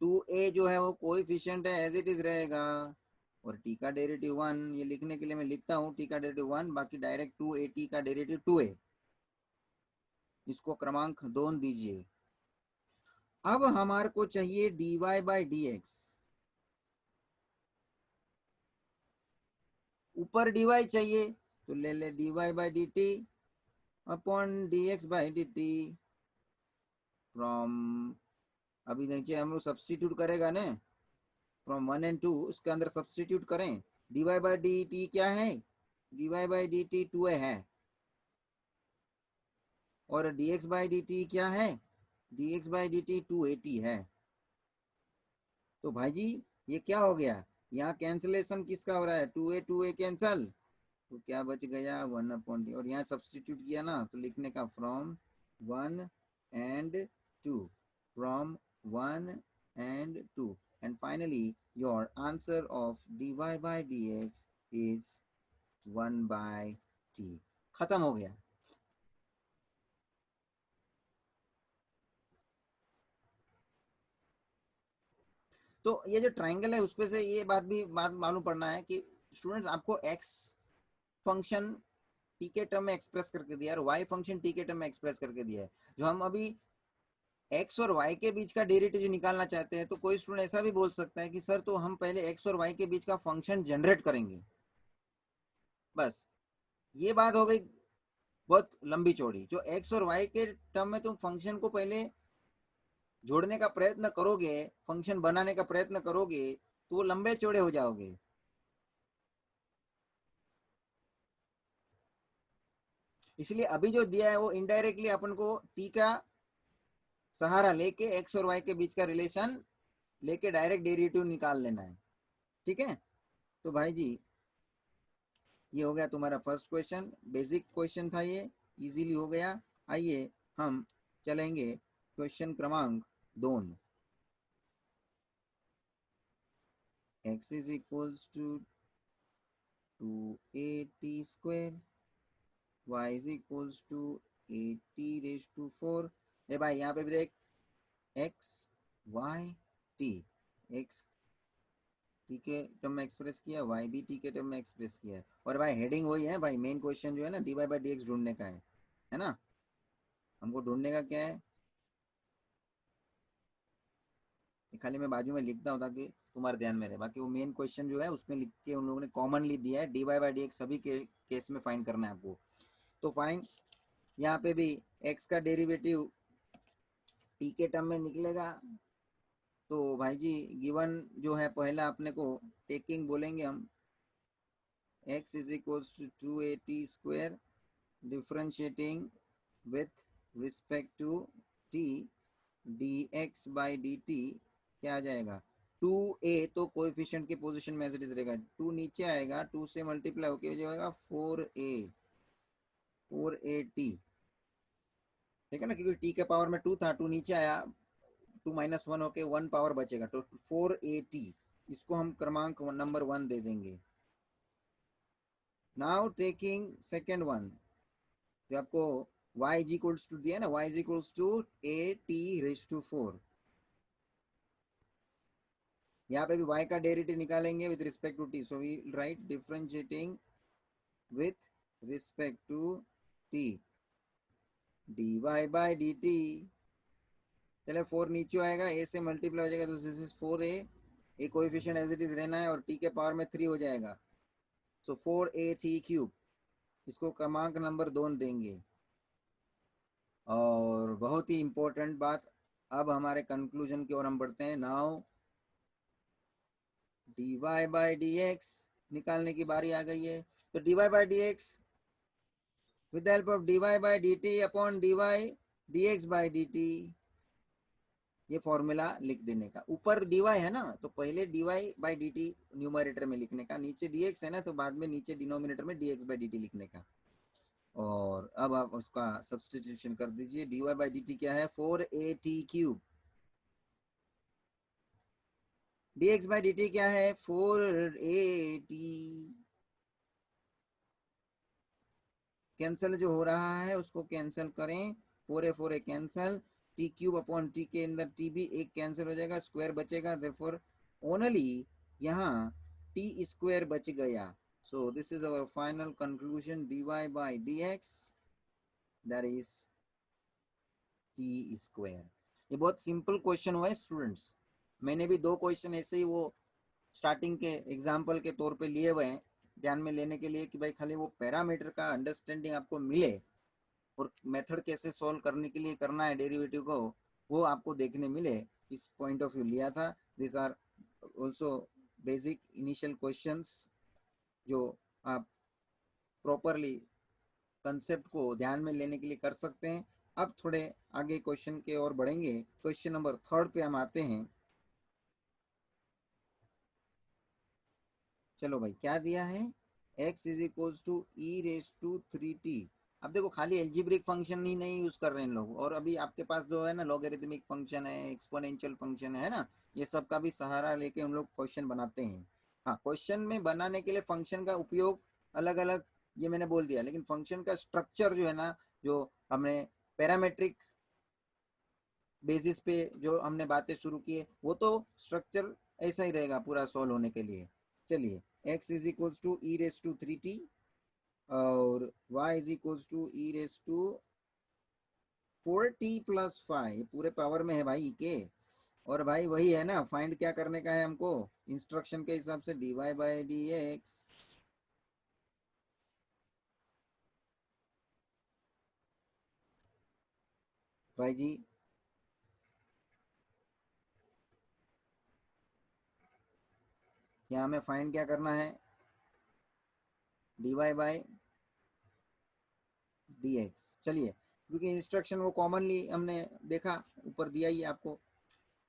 2a जो है वो कोएफिशिएंट है, एज इट इज रहेगा, और t का डेरिवेटिव 1, ये लिखने के लिए मैं लिखता हूँ t का डेरिवेटिव 1, बाकी डायरेक्ट 2at का डेरिवेटिव 2a, इसको क्रमांक 2 दीजिए। अब हमारे को चाहिए dy बाई डी एक्स, ऊपर dy चाहिए तो ले ले dy by D T upon D x by D T, from, अभी नीचे हम लोग सब्सटीट्यूट करेगा ना, फ्रॉम 1 एंड 2 उसके अंदर सब्सटीट्यूट करें। dy बाई डी टी क्या है, dy by D t 2a है, और dx बाई डी टी क्या है, dx बाई डी टी 280 है। तो भाई जी ये क्या हो गया, यहाँ कैंसलेशन किसका हो रहा है, 2a कैंसल, तो क्या बच गया 1 अपॉन डी, और यहाँ सब्सटीट्यूट किया ना तो लिखने का from 1 and 2, from 1 and 2, and finally your answer of dy by dx is 1 by t। खत्म हो गया। तो ये जो ट्राइंगल है उसपे से ये बात मालूम पड़ना है कि स्टूडेंट्स आपको x फंक्शन टी के टर्म में एक्सप्रेस करके दिया है और y फंक्शन टी के टर्म में एक्सप्रेस करके दिया है। जो हम अभी x और y के बीच का डेरिवेटिव निकालना चाहते हैं, तो कोई स्टूडेंट ऐसा भी बोल सकता है कि सर तो हम पहले x और y के बीच का फंक्शन जनरेट करेंगे। बस ये बात हो गई बहुत लंबी चौड़ी। जो x और y के टर्म में तुम फंक्शन को पहले जोड़ने का प्रयत्न करोगे, फंक्शन बनाने का प्रयत्न करोगे, तो वो लंबे चौड़े हो जाओगे। इसलिए अभी जो दिया है वो इनडायरेक्टली अपन को टी का सहारा लेके एक्स और वाई के बीच का रिलेशन लेके डायरेक्ट डेरिवेटिव निकाल लेना है। ठीक है, तो भाई जी ये हो गया तुम्हारा फर्स्ट क्वेश्चन, बेसिक क्वेश्चन था ये, इजीली हो गया। आइए हम चलेंगे क्वेश्चन क्रमांक 2। x is equals to 2at square, y is equals to 80 raise to 4। ए भाई यहाँ पे भी देख, x y t, x t के टर्म में एक्सप्रेस किया, वाई भी टी के टर्म में एक्सप्रेस किया है, और भाई हेडिंग वही है भाई, मेन क्वेश्चन जो है ना d Y by D x ढूंढने का है ना, हमको ढूंढने का क्या है, खाली मैं बाजू में लिखता हूँ ताकि तुम्हारे ध्यान में रहे। बाकी वो मेन क्वेश्चन जो है उसमें लिख के उन लोगों ने कॉमनली दिया है, d Y by D x सभी के केस में फाइन करना है आपको। तो फाइन, यहाँ पे भी एक्स का डेरिवेटिव टी के टर्म में निकलेगा। तो भाई जी गिवन जो है पहला अपने को टेकिंग बोलेंगे हम, x is equals to 2at square differentiating with respect to t dx by dt क्या आ जाएगा, 2a तो कोएफिशिएंट के पोजीशन में एज इट इज रहेगा, 2 नीचे आएगा, 2 से मल्टीप्लाई होके हो जाएगा 4at, ठीक है ना, क्योंकि t के पावर में 2 था, 2 नीचे आया, 2 माइनस 1 होके 1 पावर बचेगा, तो 4at, इसको हम क्रमांक नंबर 1 दे देंगे। नाउ टेकिंग सेकेंड वन, जो आपको y इज इक्वल्स टू दिया है ना, y is equals to a t raise to 4, यहाँ पे भी y का डेरिवेटिव निकालेंगे with respect to t, so we write differentiating with respect to t dy by dt चले 4 नीचे आएगा, a से मल्टीप्लाई हो जाएगा तो this is 4a, a coefficient as it is रहना है और t के पावर में 3 हो जाएगा, सो 4a3 क्यूब, इसको क्रमांक नंबर 2 देंगे। और बहुत ही इंपॉर्टेंट बात, अब हमारे कंक्लूजन की ओर हम बढ़ते हैं। नाउ dy बाई dx निकालने की बारी आ गई है। तो dy by dx with the help of dy by dt upon dy dx by dt, ये फॉर्मूला लिख देने का। ऊपर dy है ना, तो पहले dy बाई dt न्यूमरेटर में लिखने का, नीचे dx है ना, तो बाद में नीचे डिनोमिनेटर में dx बाई dt लिखने का। और अब आप उसका सब्स्टिट्यूशन कर दीजिए। dy बाई dt क्या है, 4at cube, dx by dt क्या है, 4at, कैंसिल जो हो रहा है उसको कैंसिल करें, 4a cancel, T cube upon T के अंदर टी भी एक कैंसिल हो जाएगा, स्क्वायर बचेगा, देयरफॉर ओनली यहाँ टी स्क्वायर बच गया। So this is our final conclusion, dy by dx that is t square. ये बहुत सिंपल क्वेश्चन हुआ है स्टूडेंट्स, मैंने भी 2 क्वेश्चन ऐसे ही वो स्टार्टिंग के एग्जाम्पल के तौर पे लिए हुए हैं, ध्यान में लेने के लिए कि भाई खाली वो पैरामीटर का अंडरस्टैंडिंग आपको मिले और मेथड कैसे सॉल्व करने के लिए करना है डेरिवेटिव को, वो आपको देखने मिले, इस पॉइंट ऑफ व्यू लिया था। This are also basic initial questions जो आप प्रॉपरली कंसेप्ट को ध्यान में लेने के लिए कर सकते हैं। अब थोड़े आगे क्वेश्चन के और बढ़ेंगे, क्वेश्चन नंबर 3 पे हम आते हैं। चलो भाई, क्या दिया है, x is equal to e raise to 3t। अब देखो खाली एल्जीब्रिक फंक्शन ही नहीं यूज कर रहे हैं लोग, और अभी आपके पास जो है ना लॉगरिथमिक फंक्शन है, एक्सपोनेंशियल फंक्शन है ना, ये सब का भी सहारा लेके हम लोग क्वेश्चन बनाते हैं। हाँ, क्वेश्चन में बनाने के लिए फंक्शन का उपयोग अलग अलग, ये मैंने बोल दिया, लेकिन फंक्शन का स्ट्रक्चर जो है ना, जो हमने पैरामेट्रिक बेसिस पे जो हमने बातें शुरू की है, वो तो स्ट्रक्चर ऐसा ही रहेगा पूरा सॉल्व होने के लिए। चलिए, x is equals to e raise to 3t और y is equals to e raise to 4t plus 5, पूरे पावर में है भाई के। और भाई वही है ना, फाइंड क्या करने का है हमको, इंस्ट्रक्शन के हिसाब से dy बाई dx, भाई जी यहाँ हमें फाइंड क्या करना है, dy बाई dx। चलिए, क्योंकि इंस्ट्रक्शन वो कॉमनली हमने देखा, ऊपर दिया ही आपको।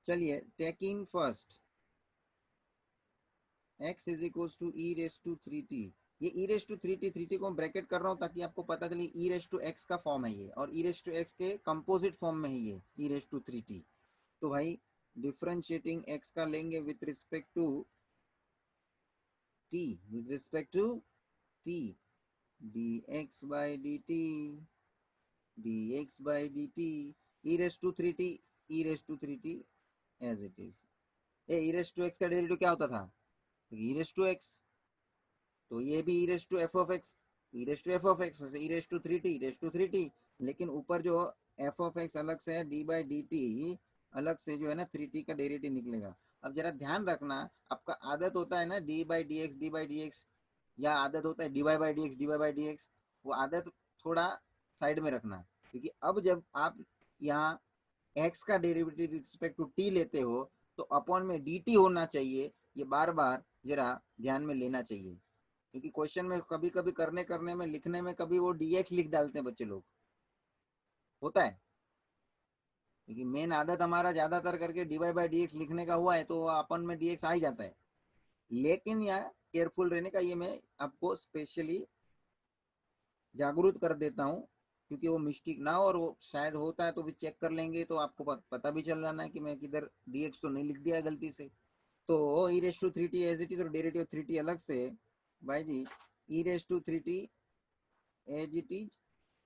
चलिए, taking first x is equal to e raise to 3t, ये ई रेस टू 3t को ब्रैकेट कर रहा हूँ ताकि आपको पता चले ई रेस टू एक्स का फॉर्म है ये, और ई रेस टू एक्स के कंपोजिट फॉर्म में है ये ई रेस टू 3t। तो भाई डिफरेंशिएटिंग x का लेंगे with respect to t, with respect to t, dx by dt, dx by dt, e raise to 3t, e raise to 3t as it is. ये e raise to x का derivative क्या होता था, ई raise to x, तो ये भी e raise to F of X, e raise to F of X, e raise to 3t, e raise to 3t, लेकिन ऊपर जो एफ ऑफ एक्स अलग से है, डी बाई डी टी अलग से जो है ना 3t का डेरिवेटिव निकलेगा। अब जरा ध्यान रखना, आपका आदत होता है ना d by D x, d by D x, या आदत होता है d Y by D x, d Y by D x, वो आदत थोड़ा साइड में रखना, क्योंकि अब जब आप यहाँ एक्स का डेरिवेटिव रिस्पेक्ट टू टी लेते हो तो अपॉन में डी टी होना चाहिए, ये बार बार जरा ध्यान में लेना चाहिए, क्योंकि क्वेश्चन में कभी कभी करने करने में लिखने में कभी वो डीएक्स लिख डालते हैं बच्चे लोग, होता है, क्योंकि मेन आदत हमारा ज्यादातर करके डीवाई बाई डी एक्स लिखने का हुआ है, तो अपन में डीएक्स आ ही जाता है। लेकिन यहाँ केयरफुल रहने का, ये मैं आपको स्पेशली जागरूक कर देता हूँ, क्योंकि वो मिस्टेक ना हो, और वो शायद होता है तो भी चेक कर लेंगे तो आपको पता भी चल जाना है कि मैं किधर डीएक्स तो नहीं लिख दिया गलती से। तो e raise to 3t as it is और डेरिवेटिव 3t अलग से, भाई जी e raise to 3t as it is,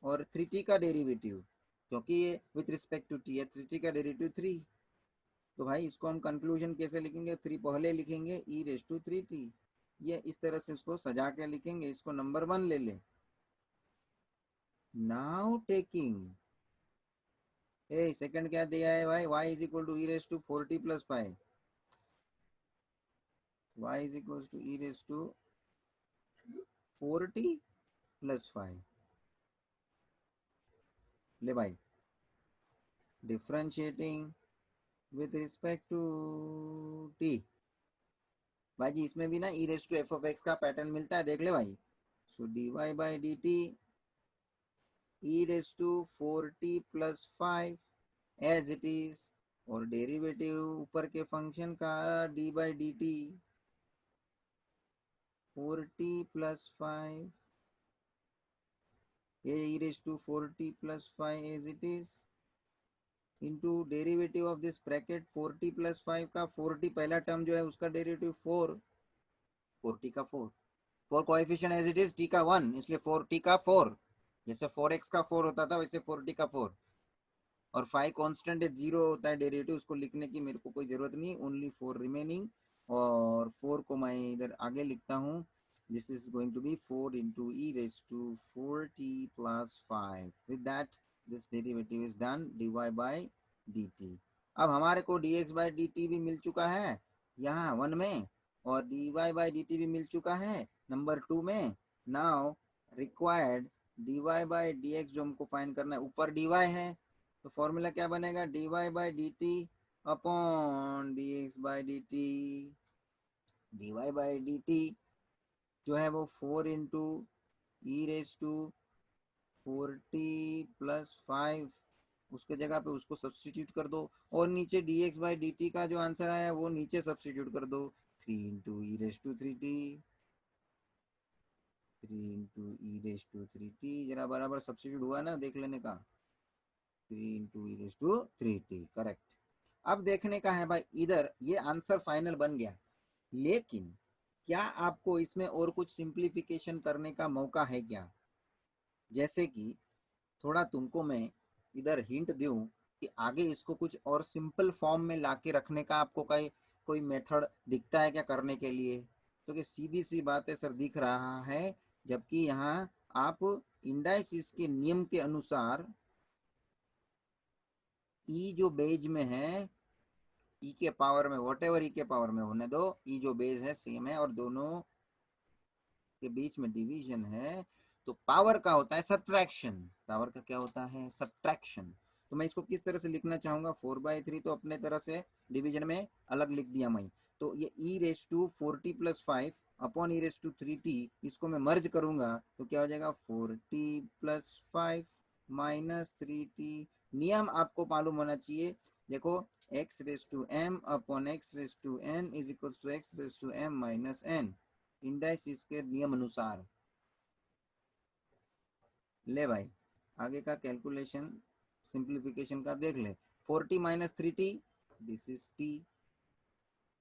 और 3t का डेरिवेटिव, क्योंकि ये विथ रिस्पेक्ट टू टी है, 3t का डेरिवेटिव 3, तो भाई इसको हम कंक्लूजन कैसे लिखेंगे, 3 पहले लिखेंगे ई रेस टू 3t, ये इस तरह से इसको सजा के लिखेंगे, इसको नंबर 1 ले लें। नाउ टेकिंग ए सेकंड क्या दिया है भाई, y is equal to e raise to 4t plus 5, y is equal to e raise to 4t plus 5। ले भाई, differentiating with respect to t। भाई जी इसमें भी ना e raise to F of x का पैटर्न मिलता है, देख ले भाई। So D Y by D T e raise to 4t plus 5 as it is, और डेरिवेटिव ऊपर के फंक्शन का D by D t 4t plus 5 ए e raise to 4t plus 5 as it is into derivative of this bracket 4t plus 5 का 4t पहला term जो है उसका डेरिवेटिव 4t का 4 coefficient as it is t का 1, इसलिए 4t का 4, जैसे 4x का 4 होता था वैसे 4t का 4, और 5 कांस्टेंट है, 0 होता है डेरिवेटिव, उसको लिखने की मेरे को कोई जरूरत नहीं, ओनली 4 रिमेनिंग। और 4 को मैं इधर आगे लिखता हूँ, this is going to be 4 into e raise to 4t plus 5, with that this derivative is done, dy by dt। अब हमारे को dx बाई dt भी मिल चुका है यहाँ 1 में, और dy बाई dt भी मिल चुका है नंबर 2 में। Now required dy by dx जो हमको फाइंड करना है, ऊपर dy है तो फॉर्मूला क्या बनेगा, dy by dt upon dx by dt। dy by dt जो है वो 4 into e raise to 4t plus 5, उसके जगह पे उसको सब्सटीट्यूट कर दो, और नीचे dx बाई dt का जो आंसर आया वो नीचे सब्सटीट्यूट कर दो, 3 into e raise to 3t, 3 into e raise to 3t, जरा बराबर सब्सटीट्यूट हुआ ना, देख लेने का, 3 into e raise to 3t, correct. अब देखने का है भाई, इधर ये आंसर फाइनल बन गया, लेकिन क्या आपको इसमें और कुछ सिंप्लीफिकेशन करने का मौका है क्या? जैसे कि थोड़ा तुमको मैं इधर हिंट दूं कि आगे इसको कुछ और सिंपल फॉर्म में लाके रखने का आपको कोई मेथड दिखता है क्या करने के लिए? तो कि सीधी सी बात है सर, दिख रहा है, जबकि यहाँ आप इंडाइसिस के नियम के अनुसार ई जो बेज में है, ई के पावर में, वॉट एवर ई के पावर में होने दो, ई जो बेस है सेम है और दोनों के बीच में डिवीजन है, तो पावर का होता है सब्ट्रैक्शन। पावर का क्या होता है, सब्ट्रैक्शन। तो मैं इसको किस तरह से लिखना चाहूंगा, 4/3 तो अपने तरह से डिवीजन में अलग लिख दिया मैं, तो ये e raise to 4t plus 5 upon e raise to 3t, इसको मैं मर्ज करूंगा तो क्या हो जाएगा, 4t प्लस 5 माइनस 3t। नियम आपको मालूम होना चाहिए, देखो, x raise to m upon x raise to n is equal to x raise to m minus n, indices के नियम अनुसार। ले भाई, आगे का कैलकुलेशन सिंप्लीफिकेशन का देख ले, 4t minus 3t, this is t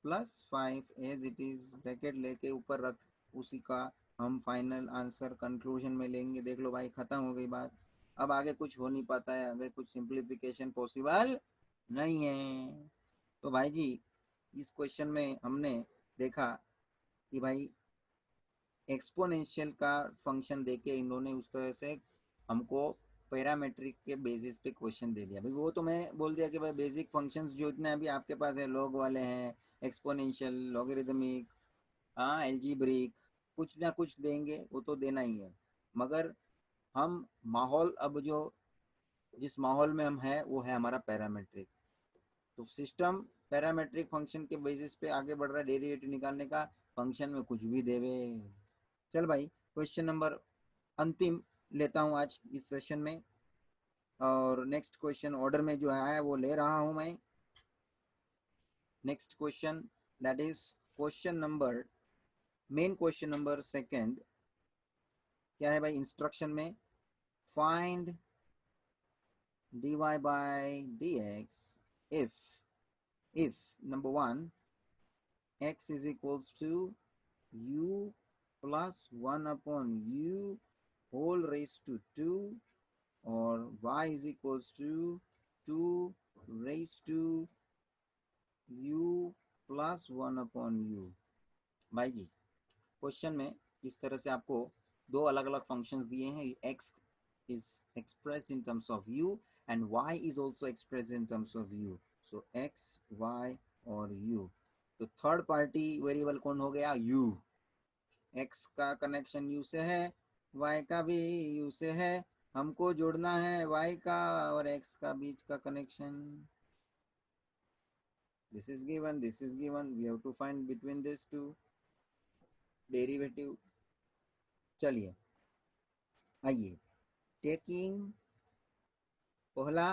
plus 5 as it is, bracket लेके ऊपर रख, उसी का हम फाइनल आंसर कंक्लूजन में लेंगे। देख लो भाई, खत्म हो गई बात, अब आगे कुछ हो नहीं पाता है, आगे कुछ सिंप्लीफिकेशन पॉसिबल नहीं है। तो भाई जी इस क्वेश्चन में हमने देखा कि भाई एक्सपोनेंशियल का फंक्शन देके इन्होंने उस तरह से हमको पैरामेट्रिक के बेसिस पे क्वेश्चन दे दिया भाई। वो तो मैं बोल दिया कि भाई बेसिक फंक्शंस जो इतने अभी आपके पास है, लॉग वाले हैं, एक्सपोनेंशियल, लॉगरिदमिक, हाँ एल्जीब्रिक, कुछ ना कुछ देंगे, वो तो देना ही है, मगर हम माहौल, अब जो जिस माहौल में हम है वो है हमारा पैरामेट्रिक, तो सिस्टम पैरामेट्रिक फंक्शन के बेसिस पे आगे बढ़ रहा है डेरिवेटिव निकालने का, फंक्शन में कुछ भी देवे। चल भाई, क्वेश्चन नंबर अंतिम लेता हूँ आज इस सेशन में, और नेक्स्ट क्वेश्चन ऑर्डर में जो है वो ले रहा हूँ मैं। Next question, that is question number, main question number second, क्या है भाई इंस्ट्रक्शन में, find dy by dx if number 1 x is equals to u plus 1 upon u whole raised to 2, or y is equals to 2 raised to u plus 1 upon u। भाई जी question में इस तरह से आपको दो अलग अलग फंक्शंस दिए हैं, x is expressed in terms of u and y is also expressed in terms of u. So x, y और u. तो थर्ड पार्टी वेरिएबल कौन हो गया? u. x का कनेक्शन u से है, y का भी u से है, हमको जोड़ना है y का और x का बीच का connection. This is given, this is given, we have to find between these two derivative. चलिए आइए, टेकिंग पहला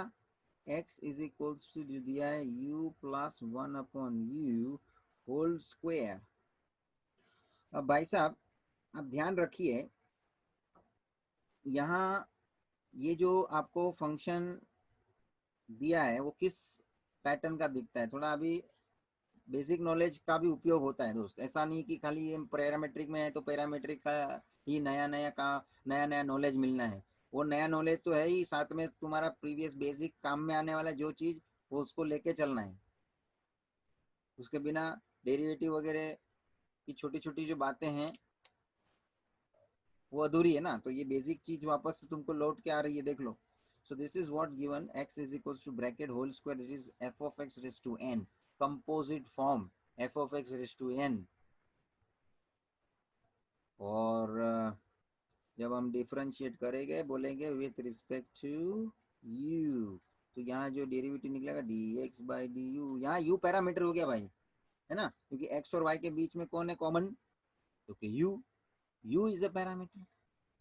x इज इक्वल्स टू जो दिया है u plus 1 upon u whole square. अब भाई साहब आप ध्यान रखिए, यहाँ ये जो आपको फंक्शन दिया है वो किस पैटर्न का दिखता है. थोड़ा अभी बेसिक नॉलेज का भी उपयोग होता है दोस्त. ऐसा नहीं कि खाली ये पैरामेट्रिक में है तो पैरामेट्रिक का ही नया नया नॉलेज मिलना है. वो नया नॉलेज तो है ही, साथ में तुम्हारा प्रीवियस बेसिक काम में आने वाला जो चीज वो उसको लेके चलना है. उसके बिना डेरिवेटिव वगैरह की छोटी छोटी जो बातें हैं वो अधूरी है ना. तो ये बेसिक चीज वापस से तुमको लौट के आ रही है, देख लो. So this is what given, x is equals to bracket whole square, it is f of x raised to n, composite form f of x raised to n. और जब हम डिफरेंशिएट करेंगे बोलेंगे विथ रिस्पेक्ट टू u, तो यहाँ जो derivative निकलेगा dx by du. यहाँ u पैरामीटर हो गया भाई, है ना, क्योंकि x और y के बीच में कौन है कॉमन, तो कि u इज अ पैरामीटर.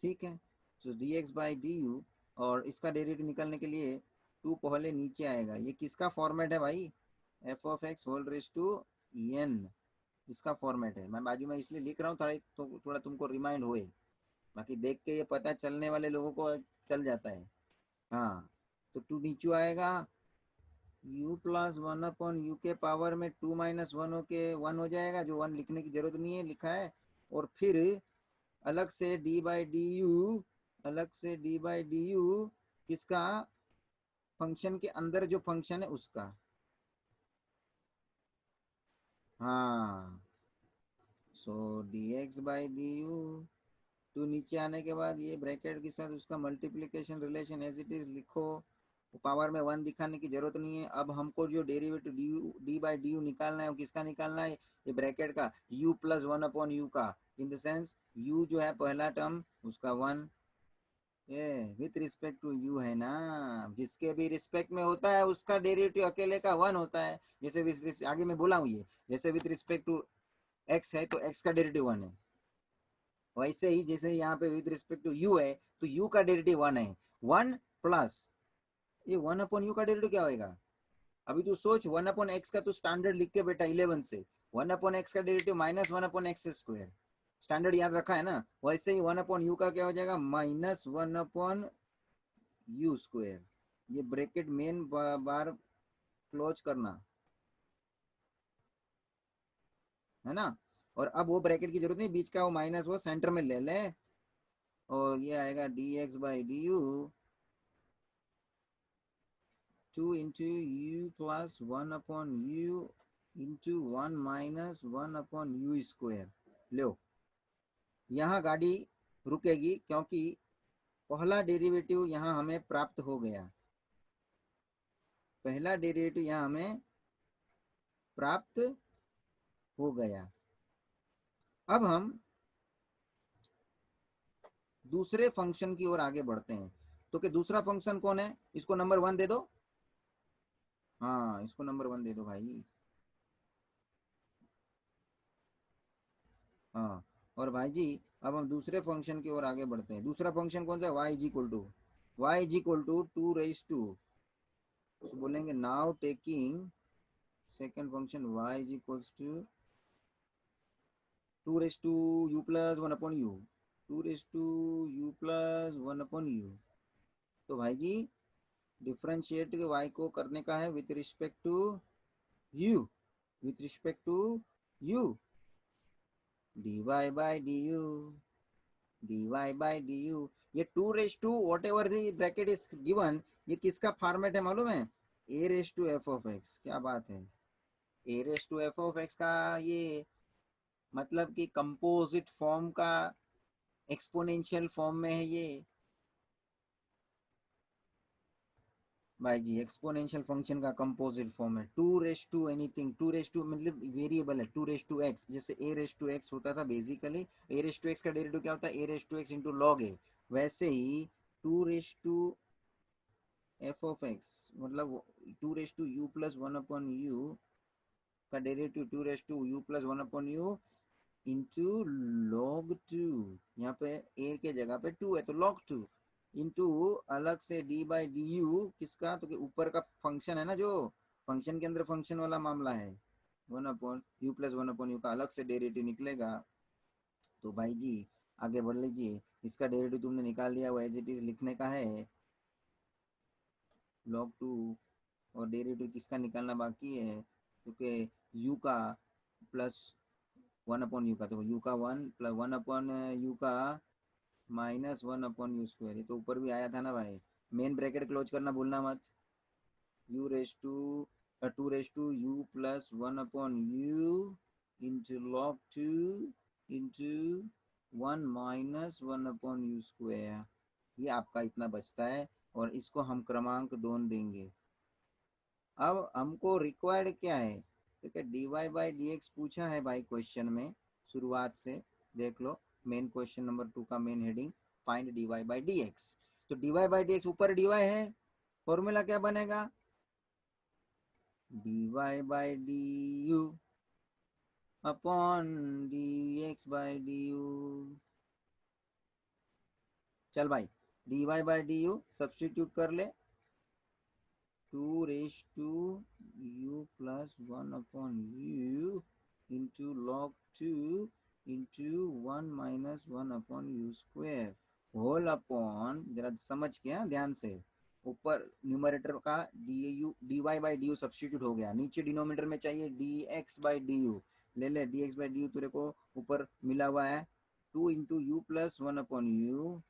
ठीक है, तो dx बाई du, और इसका डेरिवेटिव निकालने के लिए 2 पहले नीचे आएगा. ये किसका फॉर्मेट है भाई? f of x whole raise to n, इसका फॉर्मेट है. मैं बाजू में इसलिए लिख रहा हूँ थोड़ा तुमको रिमाइंड होए, बाकी देख के ये पता चलने वाले लोगों को चल जाता है. हाँ, तो 2 नीचे आएगा, u प्लस 1 अपॉन u के पावर में 2 माइनस 1 होके 1 हो जाएगा, जो 1 लिखने की जरूरत नहीं है, लिखा है. और फिर अलग से d बाई डी यू, अलग से d बाई डी यू किसका? फंक्शन के अंदर जो फंक्शन है उसका. हाँ, so dx by D u, टू नीचे आने के बाद ये ब्रैकेट के साथ उसका multiplication relation as it is लिखो. पावर में 1 दिखाने की जरूरत नहीं है. अब हमको जो derivative D by D you निकालना है वो किसका निकालना है? ये ब्रैकेट का u प्लस 1 अपॉन यू का. इन द सेंस u जो है पहला टर्म उसका 1, ये विथ रिस्पेक्ट टू u है ना, जिसके भी रिस्पेक्ट में होता है उसका डेरिवेटिव अकेले का 1 होता है. जैसे आगे मैं बोला हूँ, ये जैसे विथ रिस्पेक्ट टू x है तो x का डेरिवेटिव 1 है, वैसे ही जैसे यहाँ पे विद रिस्पेक्ट टू u है तो u का डेरिवेटिव 1 है. 1 प्लस ये 1 अपॉन u का डेरिवेटिव क्या होगा? अभी तू सोच, 1 अपॉन x का तू स्टैंडर्ड लिख के बेटा 11 से, 1 अपॉन x का derivative minus 1 upon x square, standard याद रखा है ना. वैसे ही 1 अपॉन u का क्या हो जाएगा? Minus 1 upon u square. ये ब्रैकेट मेन बार क्लोज करना है ना. और अब वो ब्रैकेट की जरूरत नहीं, बीच का वो माइनस वो सेंटर में ले ले, और ये आएगा dx by D you 2 into u plus 1 upon u into 1 minus 1 upon u square. लो, यहाँ गाड़ी रुकेगी क्योंकि पहला डेरिवेटिव यहाँ हमें प्राप्त हो गया, पहला डेरिवेटिव यहाँ हमें प्राप्त हो गया. अब हम दूसरे फंक्शन की ओर आगे बढ़ते हैं. तो कि दूसरा फंक्शन कौन है? इसको नंबर 1 दे दो. हाँ, इसको नंबर 1 दे दो भाई. हाँ, और भाई जी अब हम दूसरे फंक्शन की ओर आगे बढ़ते हैं. दूसरा फंक्शन कौन सा है? y is equal to 2 raise to, तो बोलेंगे now taking second function y is equal to 2 raise to u plus 1 upon u, 2 raise to u plus 1 upon u. तो भाई जी डिफरेंशिएट y को करने का है with respect to u, with respect to u, dy by D u, dy by D u. ये 2 raise to whatever the bracket is given, ये किसका format है मालूम है? a raise to F of x. क्या बात है, a raise to F of x का ये मतलब कि कंपोजिट फॉर्म का एक्सपोनेंशियल फॉर्म में है ये. भाई जी एक्सपोनेंशियल फंक्शन का कंपोजिट फॉर्म है two raise to anything, two raise to मतलब वेरिएबल है, टू रेस टू एक्स, जैसे ए रेस टू एक्स होता था basically, A raise to x का डेरिवेटिव क्या होता है, A raise to X into log A, वैसे ही two raise to F of x मतलब two raise to you plus one upon U का derivative two raise to you plus one upon you into log two, यहाँ पे ए के जगह पे to है तो लॉग टू इंटू अलग से डी बाई डी यू किसका, तो कि ऊपर का फंक्शन है ना, जो फंक्शन के अंदर फंक्शन वाला मामला है, one upon you plus one upon U का अलग से डेरिवेटिव निकलेगा। तो भाई जी आगे बढ़ लीजिए, इसका डेरिवेटिव तुमने निकाल लिया, वो एज इट इज लिखने का है लॉग टू, और डेरिवेटिव किसका निकालना बाकी है, क्योंकि यू का प्लस वन अपॉन यू का, तो यू का one plus one upon U का minus one upon you square, ये तो ऊपर भी आया था ना भाई, मेन ब्रैकेट क्लोज करना भूलना मत, u raise to two raise to you plus one upon you into log two into one minus one upon you square, ये आपका इतना बचता है, और इसको हम क्रमांक दोन देंगे। अब हमको रिक्वायर्ड क्या है, ठीक है, d Y by D x पूछा है भाई क्वेश्चन में, शुरुआत से देख लो, मेन क्वेश्चन नंबर 2 का main heading find D Y by D X, तो D Y by D X ऊपर डी वाई है, फॉर्मूला क्या बनेगा, D Y by D U upon D x by D U, चल भाई D Y by D you substitute कर ले, two raise to you plus one upon you into log two into one minus one upon you square whole upon, जरा समझ के ध्यान से, ऊपर न्यूमरेटर का d u d Y by D you substitute हो गया, नीचे डिनोमिनेटर में चाहिए d x by D u, ले ले d x by D u तेरे को ऊपर मिला हुआ है, two into u plus one upon u,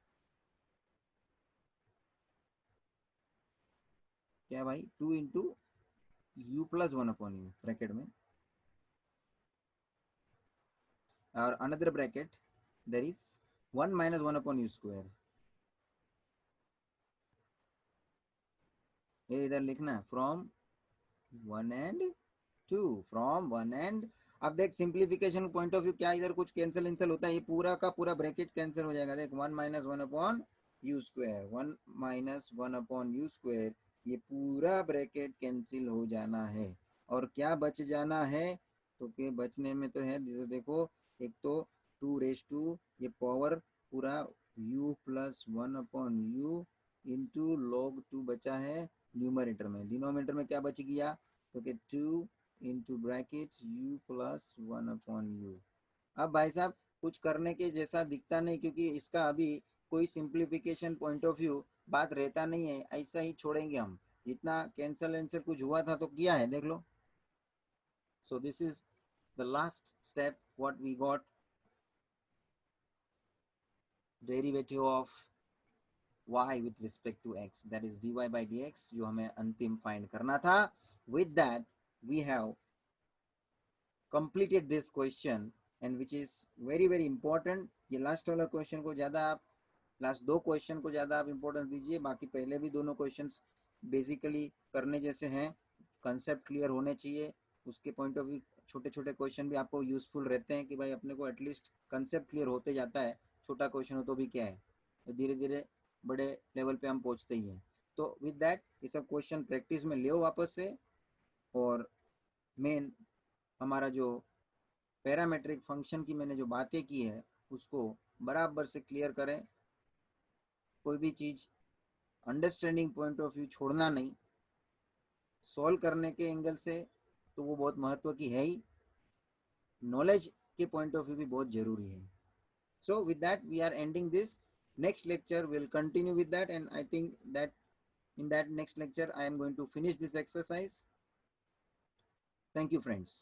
क्या भाई, two into u plus one upon u bracket में, और another bracket there is one minus one upon you square, ये इधर लिखना from one and two, from one and, अब देख simplification point of view क्या इधर कुछ कैंसिल इंसल होता है, ये पूरा का पूरा ब्रैकेट कैंसिल हो जाएगा, देख one minus one upon you square, one minus one upon you square, ये पूरा ब्रैकेट कैंसिल हो जाना है, और क्या बच जाना है, तो के बचने में तो है देखो, एक तो टू रेस टू ये पावर पूरा u plus one upon you into log to बचा है न्यूमरेटर में, डिनोमिनेटर में क्या बच गया, तो कि two into bracket you plus one upon you. अब भाई साहब कुछ करने के जैसा दिखता नहीं, क्योंकि इसका अभी कोई सिंप्लीफिकेशन पॉइंट ऑफ व्यू बात रहता नहीं है, ऐसा ही छोड़ेंगे हम, जितना कैंसल वैंसल कुछ हुआ था तो किया है देख लो। So this is the last step what we got, derivative of y with respect to x, that is dy by dx, जो हमें अंतिम फाइंड करना था। with that we have completed this question and which is very very important, ये last वाला question को ज़्यादा आप, लास्ट दो क्वेश्चन को ज़्यादा आप इम्पोर्टेंस दीजिए, बाकी पहले भी दोनों क्वेश्चंस बेसिकली करने जैसे हैं, कंसेप्ट क्लियर होने चाहिए, उसके पॉइंट ऑफ व्यू छोटे छोटे क्वेश्चन भी आपको यूजफुल रहते हैं कि भाई अपने को एटलीस्ट कंसेप्ट क्लियर होते जाता है, छोटा क्वेश्चन हो तो भी क्या है, तो धीरे धीरे बड़े लेवल पे हम पहुंचते ही हैं। तो विद दैट ये सब क्वेश्चन प्रैक्टिस में ले वापस से, और मेन हमारा जो पैरामेट्रिक फंक्शन की मैंने जो बातें की है उसको बराबर से क्लियर करें, कोई भी चीज़ अंडरस्टैंडिंग पॉइंट ऑफ व्यू छोड़ना नहीं, सॉल्व करने के एंगल से तो वो बहुत महत्व की है ही, नॉलेज के पॉइंट ऑफ व्यू भी बहुत जरूरी है। So with that we are ending this, next lecture we'll continue with that, and I think that in that next lecture I am going to finish this exercise. Thank you friends.